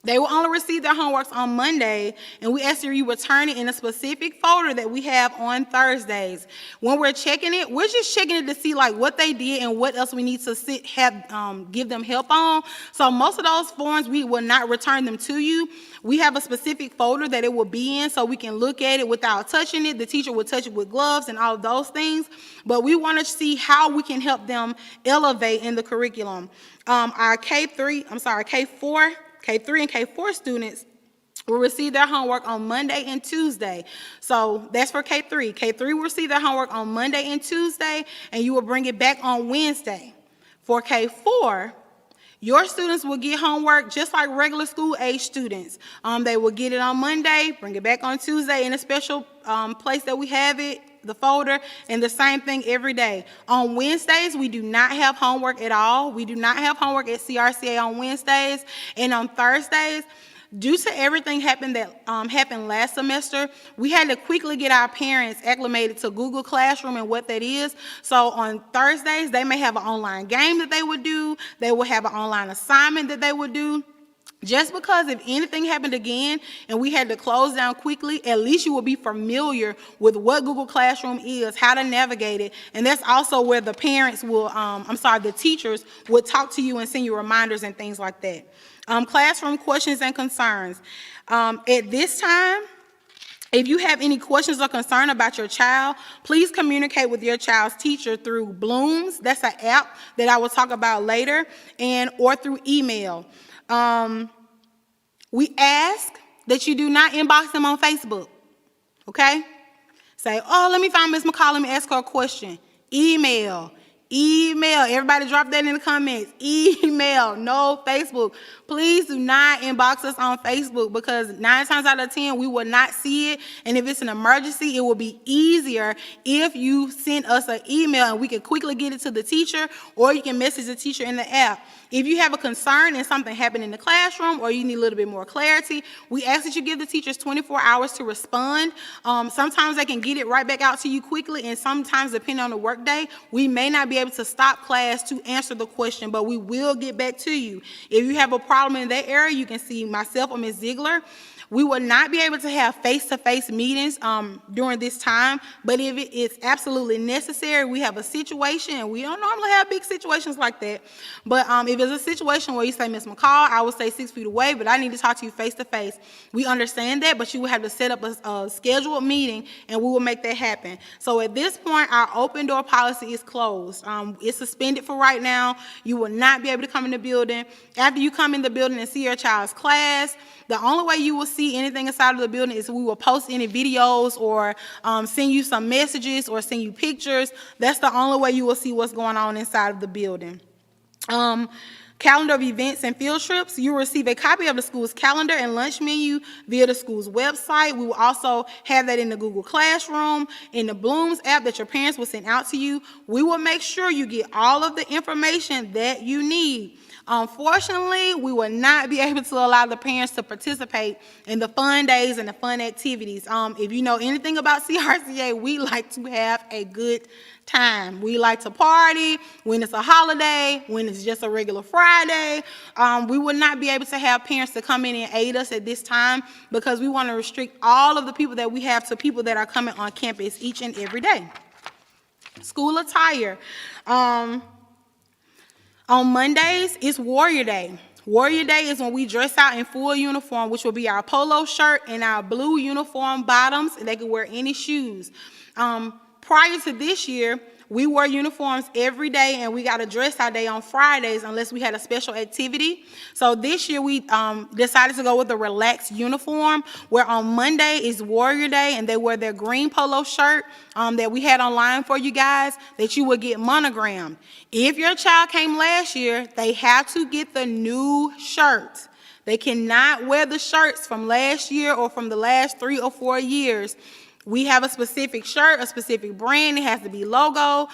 they will only receive their homeworks on Monday, and we ask you return it in a specific folder that we have on Thursdays. When we're checking it, we're just checking it to see like what they did and what else we need to give them help on. So most of those forms, we will not return them to you. We have a specific folder that it will be in so we can look at it without touching it. The teacher will touch it with gloves and all of those things. But we want to see how we can help them elevate in the curriculum. Our K3 and K4 students will receive their homework on Monday and Tuesday. So that's for K3. K3 will receive their homework on Monday and Tuesday, and you will bring it back on Wednesday. For K4, your students will get homework just like regular school age students. They will get it on Monday, bring it back on Tuesday in a special place that we have it, the folder, and the same thing every day. On Wednesdays, we do not have homework at all. We do not have homework at CRCA on Wednesdays. And on Thursdays, due to everything happened last semester, we had to quickly get our parents acclimated to Google Classroom and what that is. So on Thursdays, they may have an online game that they would do. They will have an online assignment that they would do. Just because if anything happened again and we had to close down quickly, at least you will be familiar with what Google Classroom is, how to navigate it, and that's also where the parents will, the teachers would talk to you and send you reminders and things like that. Classroom questions and concerns. At this time, if you have any questions or concern about your child, please communicate with your child's teacher through Blooms. That's an app that I will talk about later, or through email. We ask that you do not inbox them on Facebook, okay? Say, oh, let me find Ms. McCollum and ask her a question. Email. Everybody drop that in the comments. Email, no Facebook. Please do not inbox us on Facebook because 9 times out of 10, we will not see it. And if it's an emergency, it will be easier if you send us an email and we can quickly get it to the teacher, or you can message the teacher in the app. If you have a concern and something happened in the classroom or you need a little bit more clarity, we ask that you give the teachers 24 hours to respond. Sometimes they can get it right back out to you quickly, and sometimes, depending on the workday, we may not be able to stop class to answer the question, but we will get back to you. If you have a problem in that area, you can see myself or Ms. Ziegler. We will not be able to have face-to-face meetings during this time, but if it is absolutely necessary, we have a situation, and we don't normally have big situations like that, but if it's a situation where you say, Ms. McCall, I will stay 6 feet away, but I need to talk to you face-to-face, we understand that, but you will have to set up a scheduled meeting, and we will make that happen. So at this point, our open door policy is closed. It's suspended for right now. You will not be able to come in the building. After you come in the building and see your child's class, the only way you will see anything inside of the building is we will post any videos or send you some messages or send you pictures. That's the only way you will see what's going on inside of the building. Calendar of events and field trips. You will receive a copy of the school's calendar and lunch menu via the school's website. We will also have that in the Google Classroom, in the Blooms app that your parents will send out to you. We will make sure you get all of the information that you need. Unfortunately, we will not be able to allow the parents to participate in the fun days and the fun activities. If you know anything about CRCA, we like to have a good time. We like to party when it's a holiday, when it's just a regular Friday. We will not be able to have parents to come in and aid us at this time because we want to restrict all of the people that we have to people that are coming on campus each and every day. School attire. On Mondays, it's Warrior Day. Warrior Day is when we dress out in full uniform, which will be our polo shirt and our blue uniform bottoms, and they can wear any shoes. Prior to this year, we wore uniforms every day, and we got a dress out day on Fridays unless we had a special activity. So this year, we decided to go with a relaxed uniform, where on Monday is Warrior Day, and they wear their green polo shirt that we had online for you guys that you would get monogrammed. If your child came last year, they have to get the new shirt. They cannot wear the shirts from last year or from the last 3 or 4 years. We have a specific shirt, a specific brand. It has to be logo.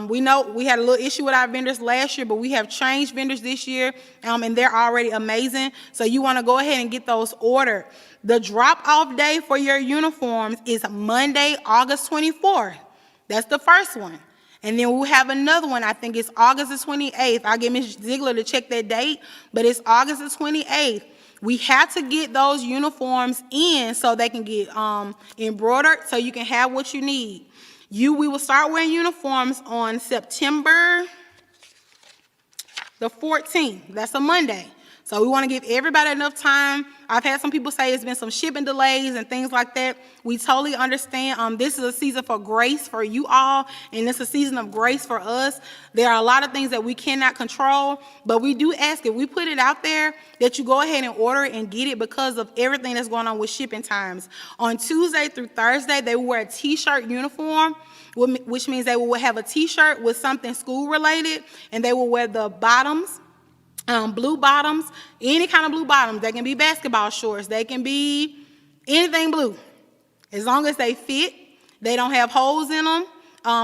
We know we had a little issue with our vendors last year, but we have changed vendors this year, and they're already amazing. So you want to go ahead and get those ordered. The drop-off day for your uniforms is Monday, August 24th. That's the first one. And then we'll have another one. I think it's August the 28th. I'll get Ms. Ziegler to check that date, but it's August the 28th. We have to get those uniforms in so they can get embroidered so you can have what you need. We will start wearing uniforms on September the 14th. That's a Monday. So we want to give everybody enough time. I've had some people say it's been some shipping delays and things like that. We totally understand. This is a season for grace for you all, and it's a season of grace for us. There are a lot of things that we cannot control, but we do ask if we put it out there that you go ahead and order it and get it because of everything that's going on with shipping times. On Tuesday through Thursday, they will wear a t-shirt uniform, which means they will have a t-shirt with something school related, and they will wear the bottoms. Blue bottoms, any kind of blue bottoms. They can be basketball shorts. They can be anything blue. As long as they fit, they don't have holes in them,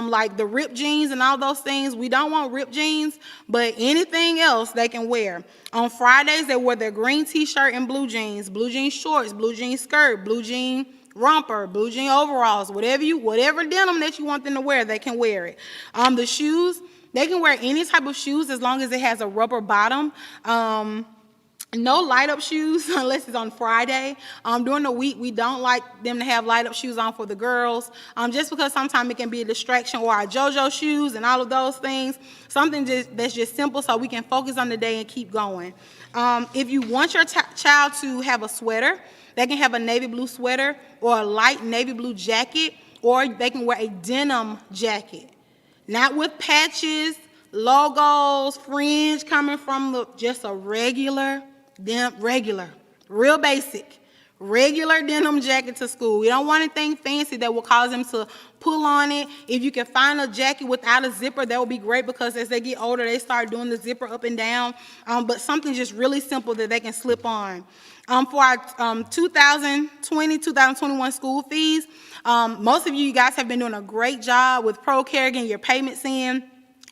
like the ripped jeans and all those things. We don't want ripped jeans, but anything else they can wear. On Fridays, they wear their green t-shirt and blue jeans shorts, blue jean skirt, blue jean romper, blue jean overalls, whatever denim that you want them to wear, they can wear it. The shoes, they can wear any type of shoes as long as it has a rubber bottom. No light-up shoes unless it's on Friday. During the week, we don't like them to have light-up shoes on for the girls, just because sometimes it can be a distraction, or our JoJo shoes and all of those things. Something that's just simple so we can focus on the day and keep going. If you want your child to have a sweater, they can have a navy blue sweater or a light navy blue jacket, or they can wear a denim jacket. Not with patches, logos, fringe coming from just a regular, real basic, regular denim jacket to school. We don't want anything fancy that will cause them to pull on it. If you can find a jacket without a zipper, that would be great, because as they get older, they start doing the zipper up and down. But something just really simple that they can slip on. For our 2020-2021 school fees, most of you guys have been doing a great job with ProCare getting your payments in.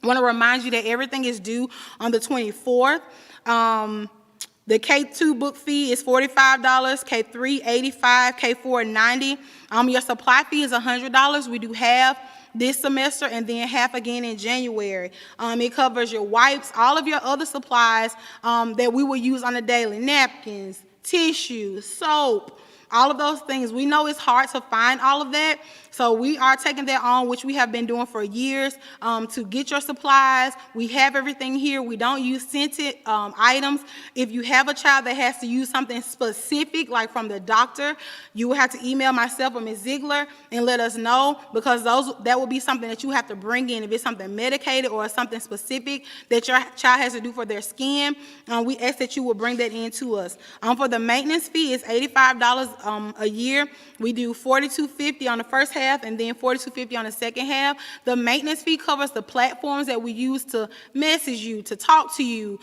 I want to remind you that everything is due on the 24th. The K2 book fee is $45, K3 $85, K4 $90. Your supply fee is $100. We do half this semester and then half again in January. It covers your wipes, all of your other supplies that we will use on a daily: napkins, tissue, soap, all of those things. We know it's hard to find all of that, so we are taking that on, which we have been doing for years, to get your supplies. We have everything here. We don't use scented items. If you have a child that has to use something specific, like from the doctor, you will have to email myself or Ms. Ziegler and let us know, because that will be something that you have to bring in. If it's something medicated or something specific that your child has to do for their skin, we ask that you will bring that in to us. For the maintenance fee, it's $85 a year. We do $42.50 on the first half and then $42.50 on the second half. The maintenance fee covers the platforms that we use to message you, to talk to you,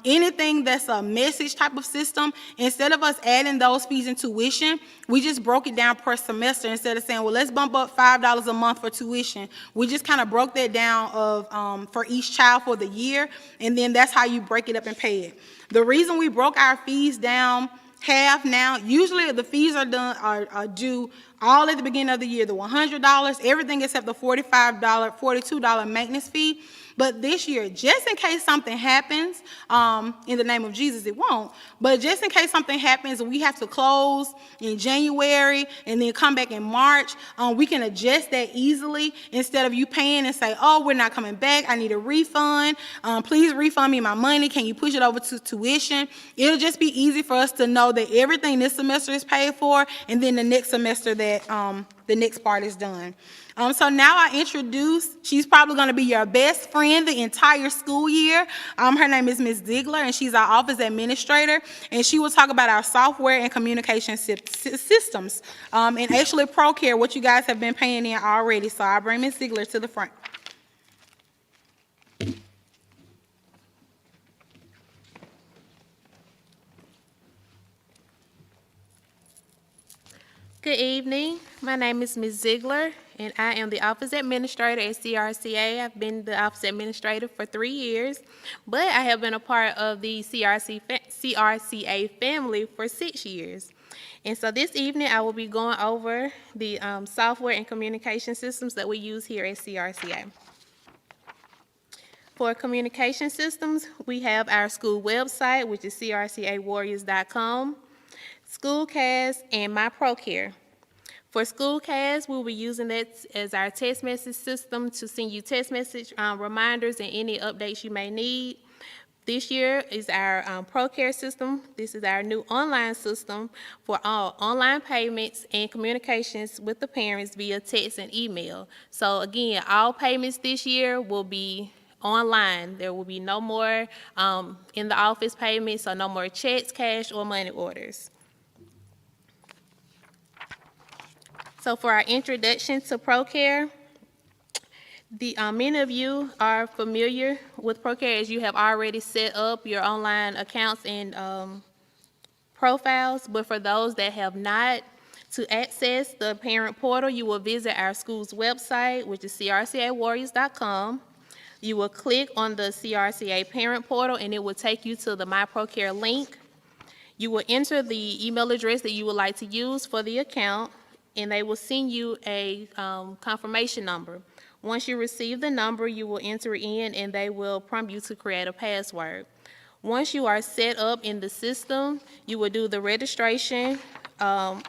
anything that's a message type of system. Instead of us adding those fees in tuition, we just broke it down per semester. Instead of saying, well, let's bump up $5 a month for tuition, we just kind of broke that down for each child for the year, and then that's how you break it up and pay it. The reason we broke our fees down half now, usually the fees are due all at the beginning of the year, the $100, everything except the $42 maintenance fee. But this year, just in case something happens, in the name of Jesus, it won't, but just in case something happens and we have to close in January and then come back in March, we can adjust that easily. Instead of you paying and say, oh, we're not coming back, I need a refund, please refund me my money, can you push it over to tuition? It'll just be easy for us to know that everything this semester is paid for, and then the next semester that the next part is done. So now I introduce, she's probably going to be your best friend the entire school year. Her name is Ms. Ziegler, and she's our office administrator, and she will talk about our software and communication systems, and actually ProCare, what you guys have been paying in already. So I'll bring Ms. Ziegler to the front. Good evening. My name is Ms. Ziegler, and I am the office administrator at CRCA. I've been the office administrator for 3 years, but I have been a part of the CRCA family for 6 years. And so this evening, I will be going over the software and communication systems that we use here at CRCA. For communication systems, we have our school website, which is crcawarriors.com, Schoolcast, and MyProCare. For Schoolcast, we'll be using that as our text message system to send you text message reminders and any updates you may need. This year is our ProCare system. This is our new online system for all online payments and communications with the parents via text and email. So again, all payments this year will be online. There will be no more in the office payments, so no more checks, cash, or money orders. So for our introduction to ProCare, many of you are familiar with ProCare as you have already set up your online accounts and profiles, but for those that have not, to access the parent portal, you will visit our school's website, which is crcawarriors.com. You will click on the CRCA parent portal, and it will take you to the MyProCare link. You will enter the email address that you would like to use for the account, and they will send you a confirmation number. Once you receive the number, you will enter it in, and they will prompt you to create a password. Once you are set up in the system, you will do the registration and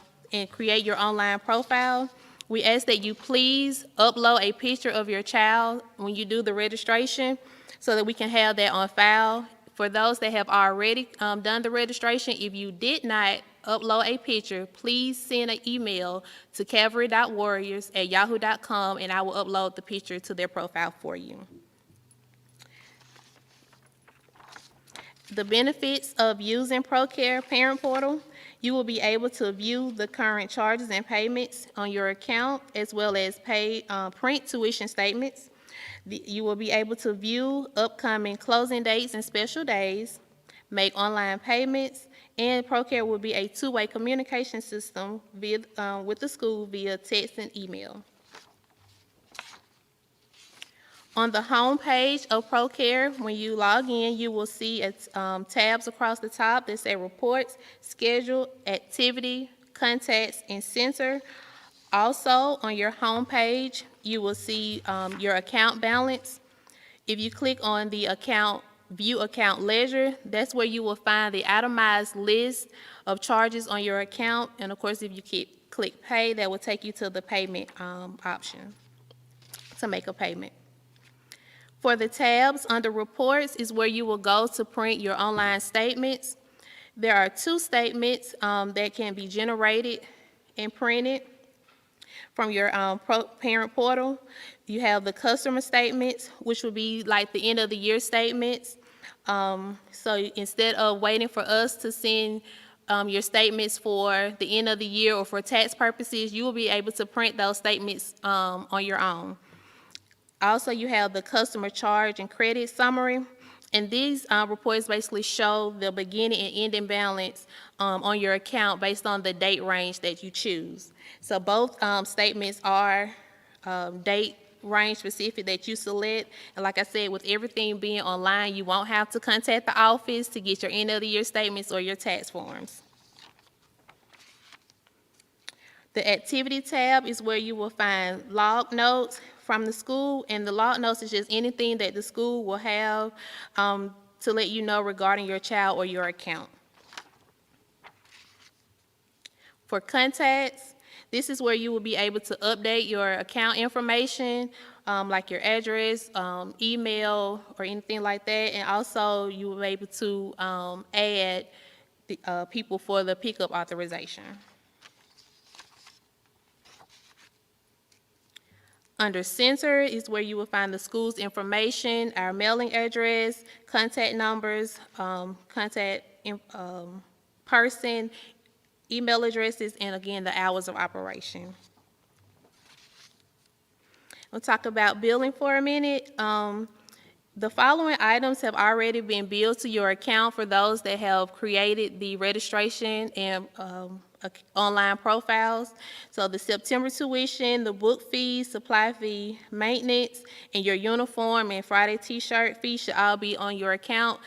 create your online profile. We ask that you please upload a picture of your child when you do the registration so that we can have that on file. For those that have already done the registration, if you did not upload a picture, please send an email to calvary.warriors@yahoo.com, and I will upload the picture to their profile for you. The benefits of using ProCare Parent Portal: you will be able to view the current charges and payments on your account, as well as print tuition statements. You will be able to view upcoming closing dates and special days, make online payments, and ProCare will be a two-way communication system with the school via text and email. On the home page of ProCare, when you log in, you will see tabs across the top that say Reports, Schedule, Activity, Contacts, and Center. Also, on your home page, you will see your account balance. If you click on the View Account Ledger, that's where you will find the itemized list of charges on your account. And of course, if you click Pay, that will take you to the payment option to make a payment. For the tabs under Reports is where you will go to print your online statements. There are 2 statements that can be generated and printed from your parent portal. You have the customer statements, which will be like the end of the year statements. So instead of waiting for us to send your statements for the end of the year or for tax purposes, you will be able to print those statements on your own. Also, you have the customer charge and credit summary, and these reports basically show the beginning and ending balance on your account based on the date range that you choose. So both statements are date range specific that you select, and like I said, with everything being online, you won't have to contact the office to get your end of the year statements or your tax forms. The Activity tab is where you will find log notes from the school, and the log notes is just anything that the school will have to let you know regarding your child or your account. For contacts, this is where you will be able to update your account information, like your address, email, or anything like that, and also you will be able to add the, people for the pickup authorization. Under Center is where you will find the school's information, our mailing address, contact numbers, contact person, email addresses, and again, the hours of operation. We'll talk about billing for a minute. The following items have already been billed to your account for those that have created the registration and online profiles. So the September tuition, the book fee, supply fee, maintenance, and your uniform and Friday t-shirt fee should all be on your account.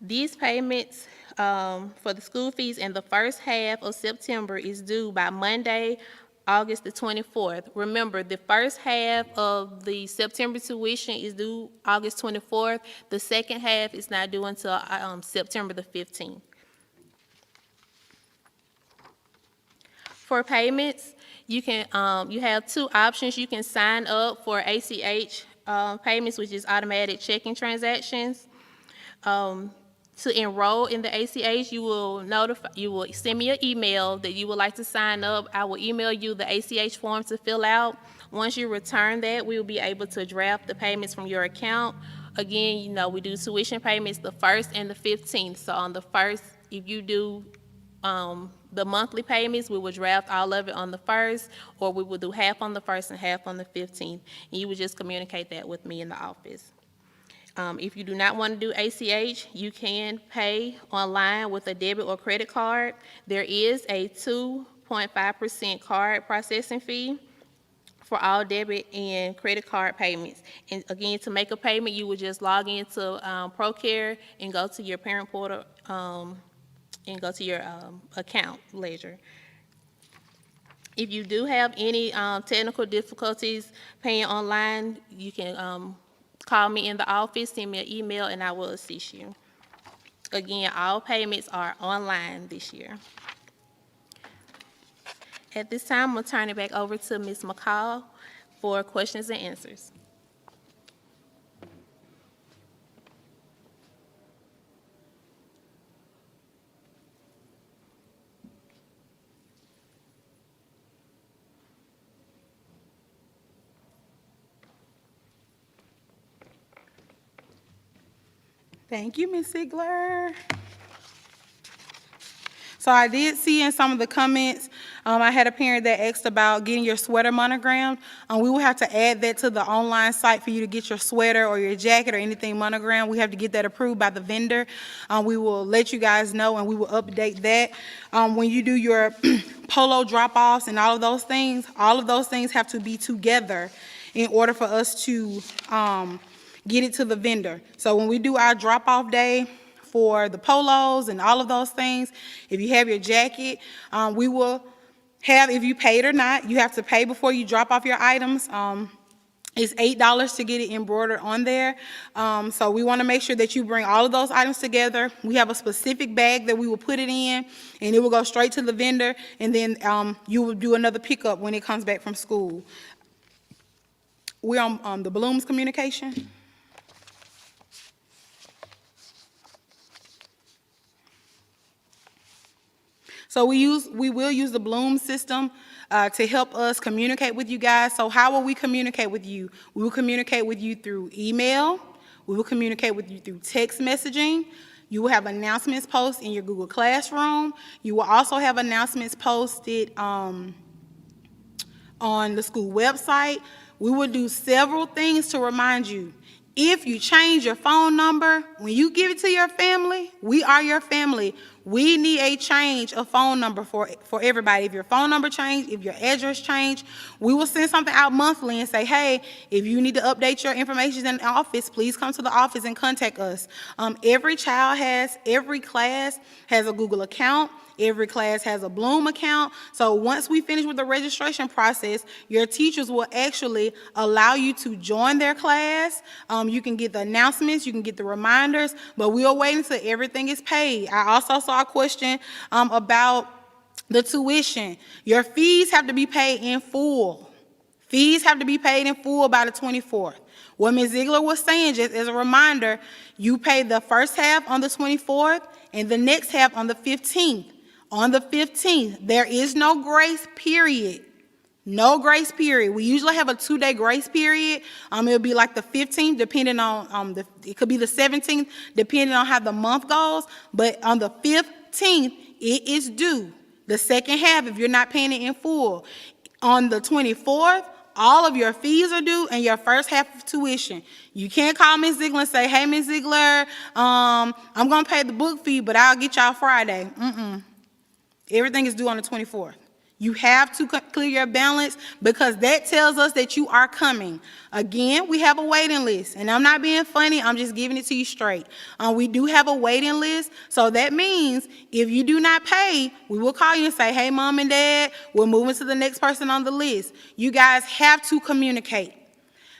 These payments for the school fees in the first half of September is due by Monday, August the 24th. Remember, the first half of the September tuition is due August 24th. The second half is not due until September the 15th. For payments, you can you have 2 options. You can sign up for ACH payments, which is automatic checking transactions. To enroll in the ACH, you will send me an email that you would like to sign up. I will email you the ACH form to fill out. Once you return that, we will be able to draft the payments from your account. Again, you know, we do tuition payments the 1st and the 15th. So on the 1st, if you do the monthly payments, we will draft all of it on the 1st, or we will do half on the 1st and half on the 15th. And you would just communicate that with me in the office. If you do not want to do ACH, you can pay online with a debit or credit card. There is a 2.5% card processing fee for all debit and credit card payments. And again, to make a payment, you would just log into ProCare and go to your parent portal and go to your account ledger. If you do have any technical difficulties paying online, you can call me in the office, send me an email, and I will assist you. Again, all payments are online this year. At this time, I'm going to turn it back over to Ms. McCall for questions and answers. Thank you, Ms. Ziegler. So I did see in some of the comments, I had a parent that asked about getting your sweater monogrammed. We will have to add that to the online site for you to get your sweater or your jacket or anything monogrammed. We have to get that approved by the vendor. We will let you guys know, and we will update that. When you do your polo drop-offs and all of those things have to be together in order for us to get it to the vendor. So when we do our drop-off day for the polos and all of those things, if you have your jacket, we will have, if you paid or not, you have to pay before you drop off your items. It's $8 to get it embroidered on there. So we want to make sure that you bring all of those items together. We have a specific bag that we will put it in, and it will go straight to the vendor, and then you will do another pickup when it comes back from school. We're on the Blooms communication. So we will use the Bloom system to help us communicate with you guys. So how will we communicate with you? We will communicate with you through email. We will communicate with you through text messaging. You will have announcements posted in your Google Classroom. You will also have announcements posted on the school website. We will do several things to remind you. If you change your phone number, when you give it to your family, we are your family. We need a change of phone number for everybody. If your phone number changed, if your address changed, we will send something out monthly and say, hey, if you need to update your information in the office, please come to the office and contact us. Every class has a Google account. Every class has a Bloom account. So once we finish with the registration process, your teachers will actually allow you to join their class. You can get the announcements, you can get the reminders, but we'll wait until everything is paid. I also saw a question about the tuition. Your fees have to be paid in full. Fees have to be paid in full by the 24th. What Ms. Ziegler was saying, just as a reminder, you pay the first half on the 24th and the next half on the 15th. On the 15th, there is no grace period. No grace period. We usually have a 2-day grace period. It'll be like the 15th, depending on, it could be the 17th, depending on how the month goes. But on the 15th, it is due. The second half, if you're not paying it in full. On the 24th, all of your fees are due and your first half of tuition. You can't call Ms. Ziegler and say, hey, Ms. Ziegler, I'm going to pay the book fee, but I'll get y'all Friday. Everything is due on the 24th. You have to clear your balance because that tells us that you are coming. Again, we have a waiting list, and I'm not being funny. I'm just giving it to you straight. We do have a waiting list, so that means if you do not pay, we will call you and say, hey, Mom and Dad, we're moving to the next person on the list. You guys have to communicate.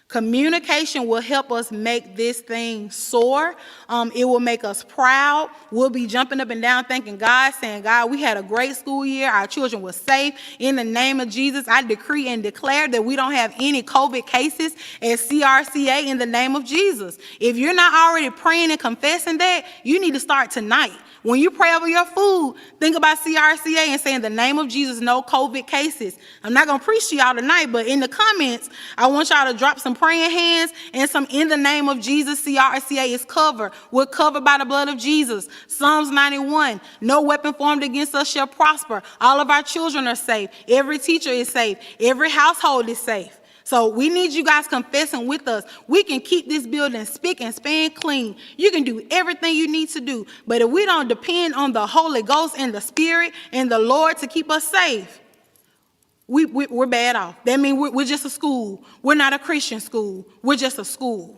Communication will help us make this thing soar. It will make us proud. We'll be jumping up and down thanking God, saying, God, we had a great school year. Our children were safe. In the name of Jesus, I decree and declare that we don't have any COVID cases at CRCA in the name of Jesus. If you're not already praying and confessing that, you need to start tonight. When you pray over your food, think about CRCA and say, in the name of Jesus, no COVID cases. I'm not going to preach to y'all tonight, but in the comments, I want y'all to drop some praying hands and some in the name of Jesus. CRCA is covered. We're covered by the blood of Jesus. Psalms 91, no weapon formed against us shall prosper. All of our children are safe. Every teacher is safe. Every household is safe. So we need you guys confessing with us. We can keep this building spick and span clean. You can do everything you need to do. But if we don't depend on the Holy Ghost and the Spirit and the Lord to keep us safe, we're bad off. That means we're just a school. We're not a Christian school. We're just a school.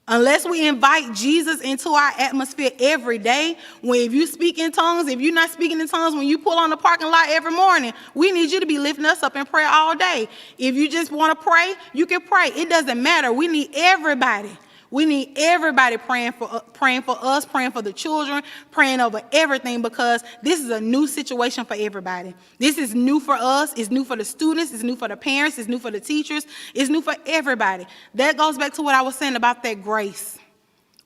Unless we invite Jesus into our atmosphere every day, if you speak in tongues, if you're not speaking in tongues, when you pull on the parking lot every morning, we need you to be lifting us up in prayer all day. If you just want to pray, you can pray. It doesn't matter. We need everybody. We need everybody praying for us, praying for the children, praying over everything, because this is a new situation for everybody. This is new for us. It's new for the students. It's new for the parents. It's new for the teachers. It's new for everybody. That goes back to what I was saying about that grace.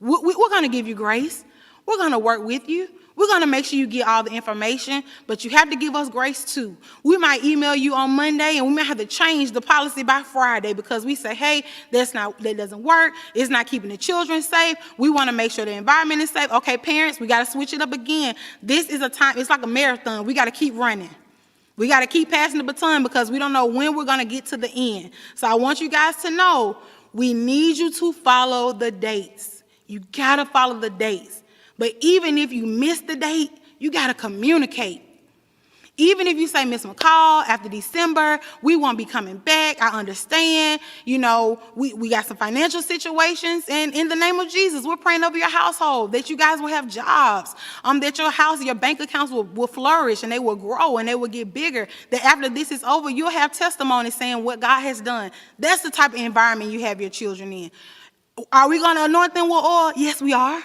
We're going to give you grace. We're going to work with you. We're going to make sure you get all the information, but you have to give us grace too. We might email you on Monday, and we might have to change the policy by Friday because we say, hey, that doesn't work. It's not keeping the children safe. We want to make sure the environment is safe. Okay, parents, we got to switch it up again. This is a time, it's like a marathon. We got to keep running. We got to keep passing the baton because we don't know when we're going to get to the end. So I want you guys to know we need you to follow the dates. You got to follow the dates. But even if you miss the date, you got to communicate. Even if you say, Miss McCall, after December, we won't be coming back. I understand. You know, we got some financial situations. And in the name of Jesus, we're praying over your household, that you guys will have jobs, that your house, your bank accounts will flourish and they will grow and they will get bigger. That after this is over, you'll have testimony saying what God has done. That's the type of environment you have your children in. Are we going to anoint them with oil? Yes, we are.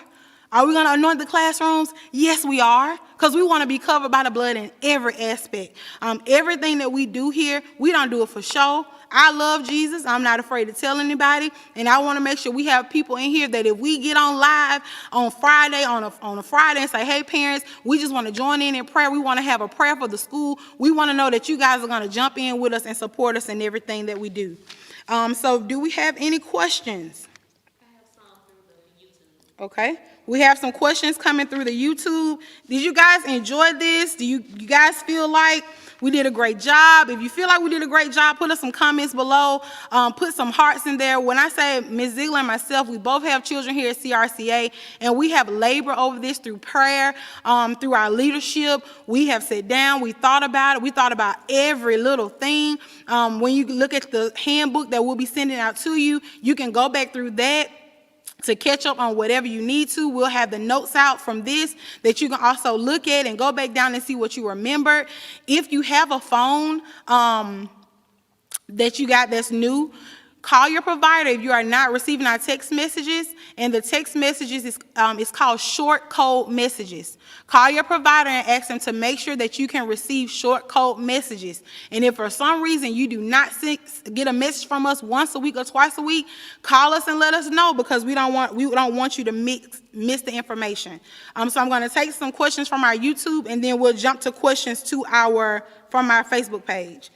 Are we going to anoint the classrooms? Yes, we are, because we want to be covered by the blood in every aspect. Everything that we do here, we don't do it for show. I love Jesus. I'm not afraid to tell anybody, and I want to make sure we have people in here that if we get on live on Friday, on a Friday and say, hey, parents, we just want to join in prayer. We want to have a prayer for the school. We want to know that you guys are going to jump in with us and support us in everything that we do. So do we have any questions? I have some through the YouTube. Okay. We have some questions coming through the YouTube. Did you guys enjoy this? Do you guys feel like we did a great job? If you feel like we did a great job, put us some comments below. Put some hearts in there. When I say Ms. Ziegler and myself, we both have children here at CRCA, and we have labored over this through prayer, through our leadership. We have sat down. We thought about it. We thought about every little thing. When you look at the handbook that we'll be sending out to you, you can go back through that to catch up on whatever you need to. We'll have the notes out from this that you can also look at and go back down and see what you remembered. If you have a phone that you got that's new, call your provider if you are not receiving our text messages, and the text messages is called short code messages. Call your provider and ask them to make sure that you can receive short code messages. And if for some reason you do not get a message from us once a week or twice a week, call us and let us know, because we don't want you to miss the information. So I'm going to take some questions from our YouTube, and then we'll jump to questions from our Facebook page.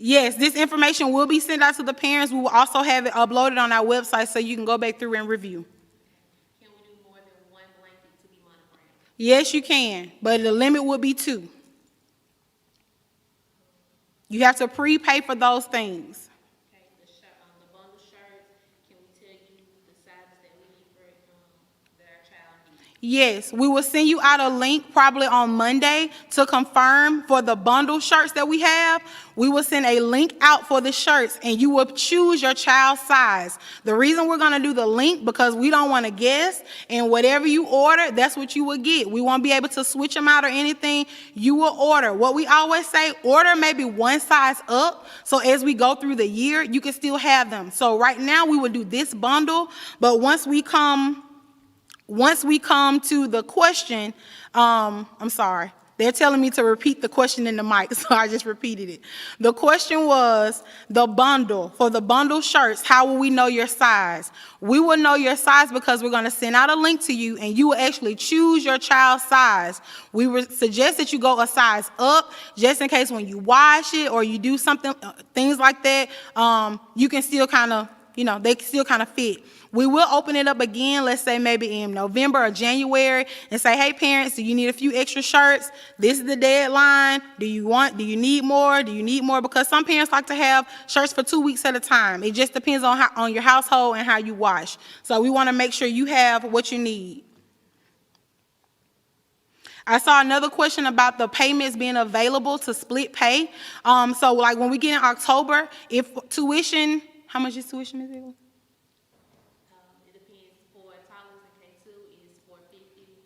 Yes, this information will be sent out to the parents. We will also have it uploaded on our website so you can go back through and review. Can we do more than one blanket to be monogrammed? Yes, you can, but the limit would be 2. You have to prepay for those things. Okay, the bundle shirts, can we tell you the sizes that we need for that our child needs? Yes, we will send you out a link probably on Monday to confirm for the bundle shirts that we have. We will send a link out for the shirts, and you will choose your child's size. The reason we're going to do the link, because we don't want to guess, and whatever you order, that's what you will get. We won't be able to switch them out or anything. You will order. What we always say, order maybe one size up, so as we go through the year, you can still have them. So right now, we will do this bundle, but once we come to the question, I'm sorry. They're telling me to repeat the question in the mic, so I just repeated it. The question was the bundle. For the bundle shirts, how will we know your size? We will know your size because we're going to send out a link to you, and you will actually choose your child's size. We would suggest that you go a size up, just in case when you wash it or you do something, things like that, you can still kind of, they can still kind of fit. We will open it up again, let's say maybe in November or January, and say, hey, parents, do you need a few extra shirts? This is the deadline. Do you need more? Do you need more? Because some parents like to have shirts for 2 weeks at a time. It just depends on your household and how you wash. So we want to make sure you have what you need. I saw another question about the payments being available to split pay. So like when we get in October, if tuition, how much is tuition, Ms. Eagle?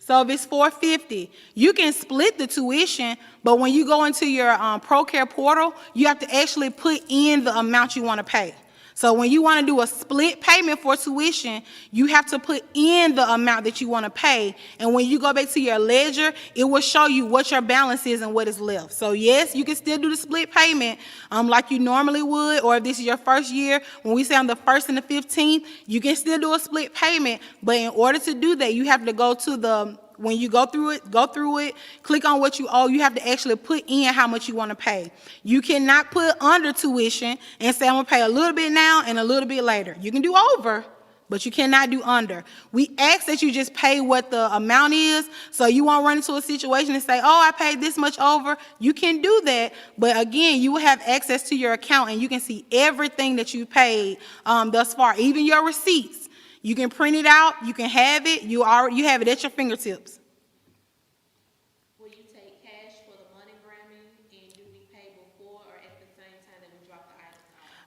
So if it's $450, you can split the tuition, but when you go into your ProCare portal, you have to actually put in the amount you want to pay. So when you want to do a split payment for tuition, you have to put in the amount that you want to pay. And when you go back to your ledger, it will show you what your balance is and what is left. So yes, you can still do the split payment like you normally would, or if this is your first year, when we say on the 1st and the 15th, you can still do a split payment. But in order to do that, you have to go to when you go through it, click on what you owe. You have to actually put in how much you want to pay. You cannot put under tuition and say, I'm going to pay a little bit now and a little bit later. You can do over, but you cannot do under. We ask that you just pay what the amount is, so you won't run into a situation and say, oh, I paid this much over. You can do that, but again, you will have access to your account, and you can see everything that you paid thus far, even your receipts. You can print it out. You can have it. You have it at your fingertips.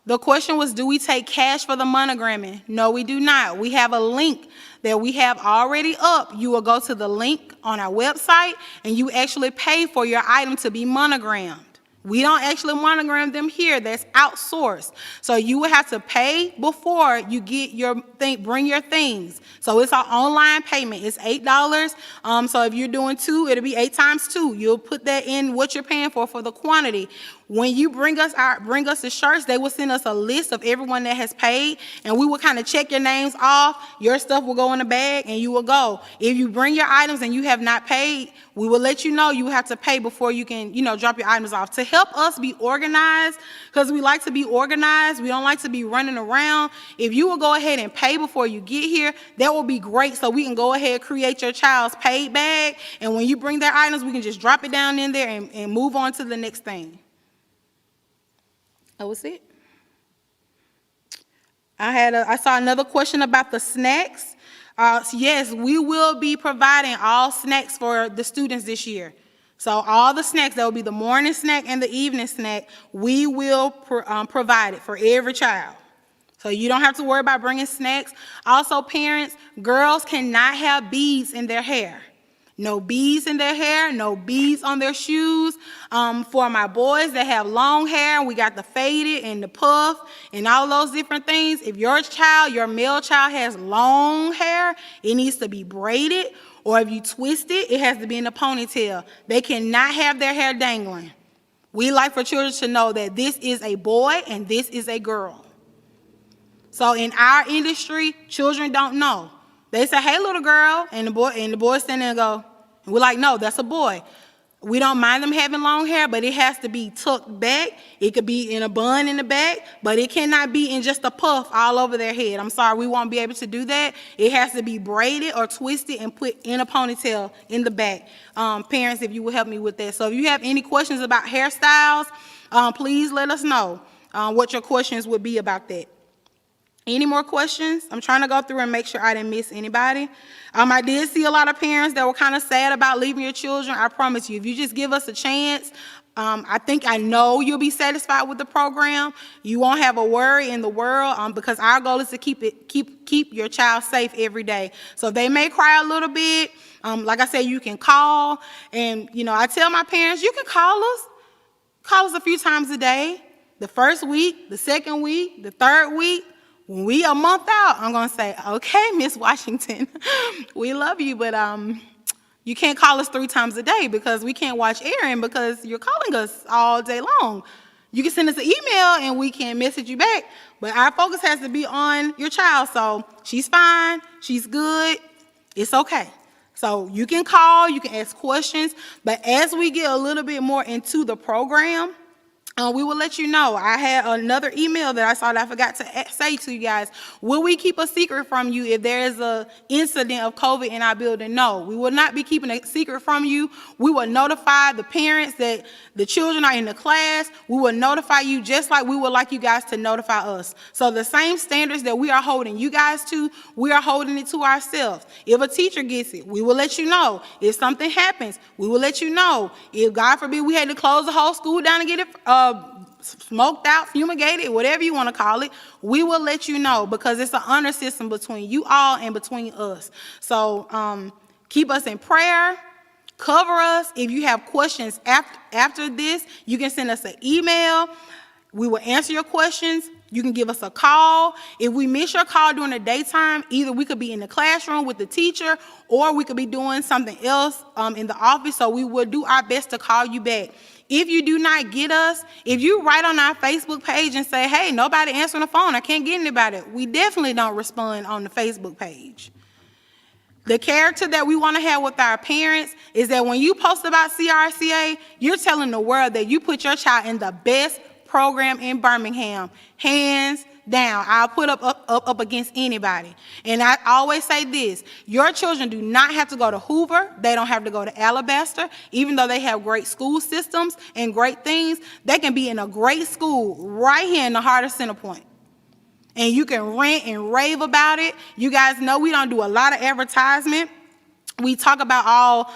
The question was, do we take cash for the monogramming? No, we do not. We have a link that we have already up. You will go to the link on our website and you actually pay for your item to be monogrammed. We don't actually monogram them here. That's outsourced. So you will have to pay before you get your thing, bring your things. So it's an online payment. It's $8. So if you're doing 2, it'll be 8 times 2. You'll put that in what you're paying for the quantity. When you bring us the shirts, they will send us a list of everyone that has paid, and we will kind of check your names off. Your stuff will go in the bag, and you will go. If you bring your items and you have not paid, we will let you know you have to pay before you can, drop your items off. To help us be organized, because we like to be organized, we don't like to be running around. If you will go ahead and pay before you get here, that will be great, so we can go ahead and create your child's paid bag, and when you bring their items, we can just drop it down in there and move on to the next thing. That was it. I saw another question about the snacks. Yes, we will be providing all snacks for the students this year. So all the snacks, that will be the morning snack and the evening snack, we will provide it for every child. So you don't have to worry about bringing snacks. Also, parents, girls cannot have beads in their hair. No beads in their hair, no beads on their shoes. For my boys that have long hair, we got the faded and the puff and all those different things. If your male child has long hair, it needs to be braided, or if you twist it, it has to be in a ponytail. They cannot have their hair dangling. We like for children to know that this is a boy and this is a girl. So in our industry, children don't know. They say, "Hey, little girl," and the boy stand there and go, and we're like, "No, that's a boy." We don't mind them having long hair, but it has to be tucked back. It could be in a bun in the back, but it cannot be in just a puff all over their head. I'm sorry, we won't be able to do that. It has to be braided or twisted and put in a ponytail in the back. Parents, if you will help me with that. So if you have any questions about hairstyles, please let us know what your questions would be about that. Any more questions? I'm trying to go through and make sure I didn't miss anybody. I did see a lot of parents that were kind of sad about leaving your children. I promise you, if you just give us a chance, I know you'll be satisfied with the program. You won't have a worry in the world because our goal is to keep your child safe every day. So they may cry a little bit. Like I said, you can call, and I tell my parents, you can call us a few times a day. The first week, the second week, the third week. When we a month out, I'm going to say, "Okay, Miss Washington, we love you, but you can't call us 3 times a day because we can't watch Erin because you're calling us all day long. You can send us an email and we can message you back, but our focus has to be on your child." So she's fine. She's good. It's okay. So you can call, you can ask questions, but as we get a little bit more into the program, we will let you know. I had another email that I saw that I forgot to say to you guys. Will we keep a secret from you if there is an incident of COVID in our building? No, we will not be keeping a secret from you. We will notify the parents that the children are in the class. We will notify you just like we would like you guys to notify us. So the same standards that we are holding you guys to, we are holding it to ourselves. If a teacher gets it, we will let you know. If something happens, we will let you know. If, God forbid, we had to close the whole school down and get it smoked out, fumigated, whatever you want to call it, we will let you know because it's an honor system between you all and between us. So keep us in prayer. Cover us. If you have questions after this, you can send us an email. We will answer your questions. You can give us a call. If we miss your call during the daytime, either we could be in the classroom with the teacher or we could be doing something else in the office, so we will do our best to call you back. If you do not get us, if you write on our Facebook page and say, "Hey, nobody answering the phone, I can't get anybody," we definitely don't respond on the Facebook page. The character that we want to have with our parents is that when you post about CRCA, you're telling the world that you put your child in the best program in Birmingham, hands down. I'll put up against anybody. And I always say this: your children do not have to go to Hoover. They don't have to go to Alabaster. Even though they have great school systems and great things, they can be in a great school right here in the heart of Centerpoint. And you can rant and rave about it. You guys know we don't do a lot of advertisement we talk about all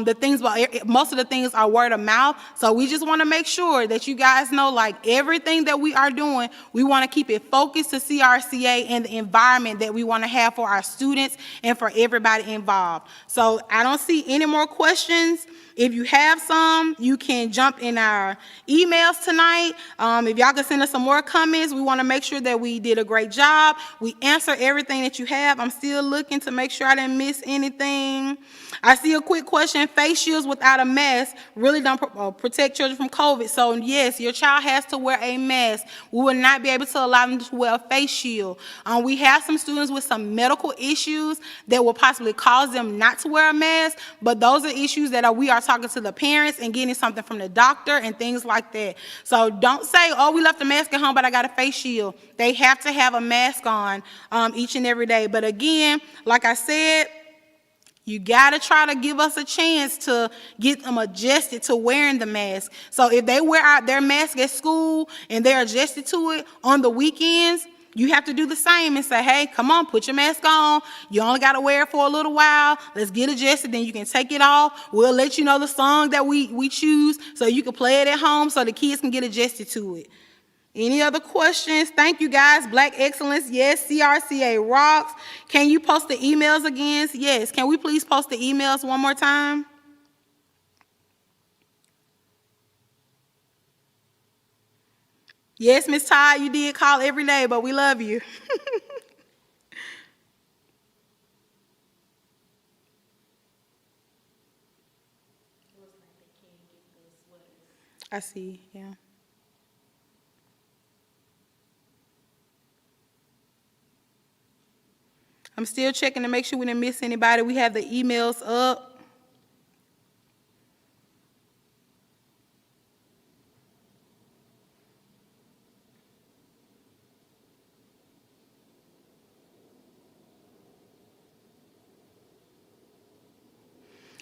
the things, but most of the things are word of mouth. So we just want to make sure that you guys know, like, everything that we are doing, we want to keep it focused to CRCA and the environment that we want to have for our students and for everybody involved. So I don't see any more questions. If you have some, you can jump in our emails tonight. If y'all can send us some more comments, we want to make sure that we did a great job. We answer everything that you have. I'm still looking to make sure I didn't miss anything. I see a quick question. Face shields without a mask really don't protect children from COVID. So yes, your child has to wear a mask. We will not be able to allow them to wear a face shield. We have some students with some medical issues that will possibly cause them not to wear a mask, but those are issues that we are talking to the parents and getting something from the doctor and things like that. So don't say, oh, we left the mask at home, but I got a face shield. They have to have a mask on each and every day. But again, like I said, you got to try to give us a chance to get them adjusted to wearing the mask. So if they wear out their mask at school and they're adjusted to it on the weekends, you have to do the same and say, hey, come on, put your mask on. You only got to wear it for a little while. Let's get adjusted, then you can take it off. We'll let you know the song that we choose so you can play it at home so the kids can get adjusted to it. Any other questions? Thank you, guys. Black Excellence, yes. CRCA rocks. Can you post the emails again? Yes. Can we please post the emails one more time? Yes, Miss Todd, you did call every day, but we love you. I see, yeah. I'm still checking to make sure we didn't miss anybody. We have the emails up.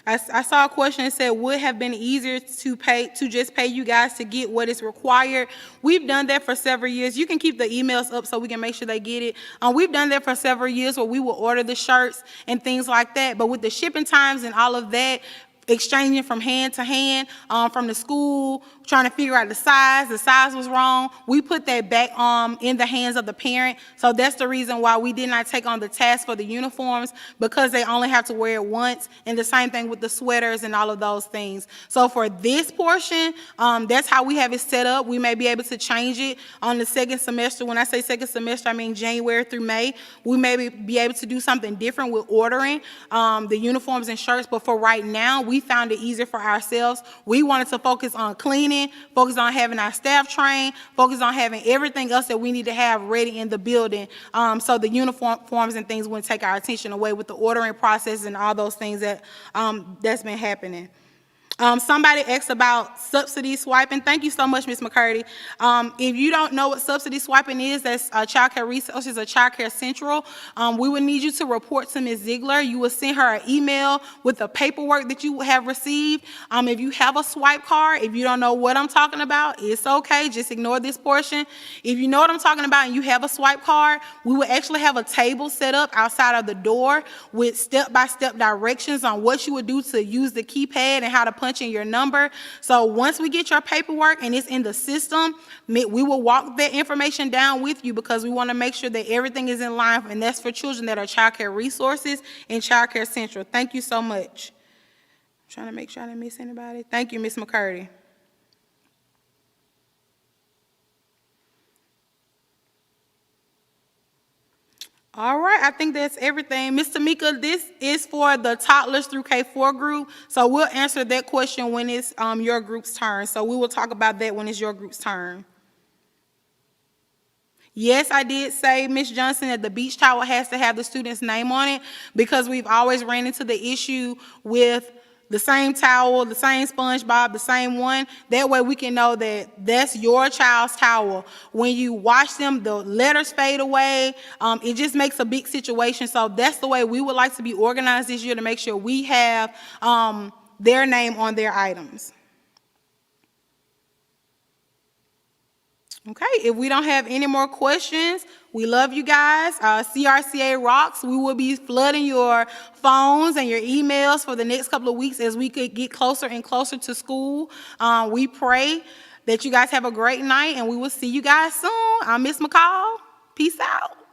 I saw a question that said, would have been easier to just pay you guys to get what is required. We've done that for several years. You can keep the emails up so we can make sure they get it. We've done that for several years where we will order the shirts and things like that. But with the shipping times and all of that, exchanging from hand to hand, from the school, trying to figure out the size was wrong. We put that back in the hands of the parent. So that's the reason why we did not take on the task for the uniforms, because they only have to wear it once, and the same thing with the sweaters and all of those things. So for this portion, that's how we have it set up. We may be able to change it on the second semester. When I say second semester, I mean January through May. We may be able to do something different with ordering the uniforms and shirts, but for right now, we found it easier for ourselves. We wanted to focus on cleaning, focus on having our staff trained, focus on having everything else that we need to have ready in the building, so the uniforms and things wouldn't take our attention away with the ordering process and all those things that's been happening. Somebody asked about subsidy swiping. Thank you so much, Ms. McCurdy. If you don't know what subsidy swiping is, that's Child Care Resources or Child Care Central. We would need you to report to Ms. Ziegler. You will send her an email with the paperwork that you have received. If you have a swipe card, if you don't know what I'm talking about, it's okay. Just ignore this portion. If you know what I'm talking about and you have a swipe card, we will actually have a table set up outside of the door with step-by-step directions on what you would do to use the keypad and how to punch in your number. So once we get your paperwork and it's in the system, we will walk that information down with you, because we want to make sure that everything is in line, and that's for children that are Child Care Resources and Child Care Central. Thank you so much. I'm trying to make sure I didn't miss anybody. Thank you, Ms. McCurdy. All right, I think that's everything. Ms. Tamika, this is for the toddlers through K4 group, so we'll answer that question when it's your group's turn. So we will talk about that when it's your group's turn. Yes, I did say, Ms. Johnson, that the beach towel has to have the student's name on it, because we've always ran into the issue with the same towel, the same SpongeBob, the same one. That way we can know that that's your child's towel. When you wash them, the letters fade away. It just makes a big situation. So that's the way we would like to be organized this year, to make sure we have their name on their items. Okay, if we don't have any more questions, we love you guys. CRCA rocks. We will be flooding your phones and your emails for the next couple of weeks as we could get closer and closer to school. We pray that you guys have a great night, and we will see you guys soon. I'm Miss McCall. Peace out.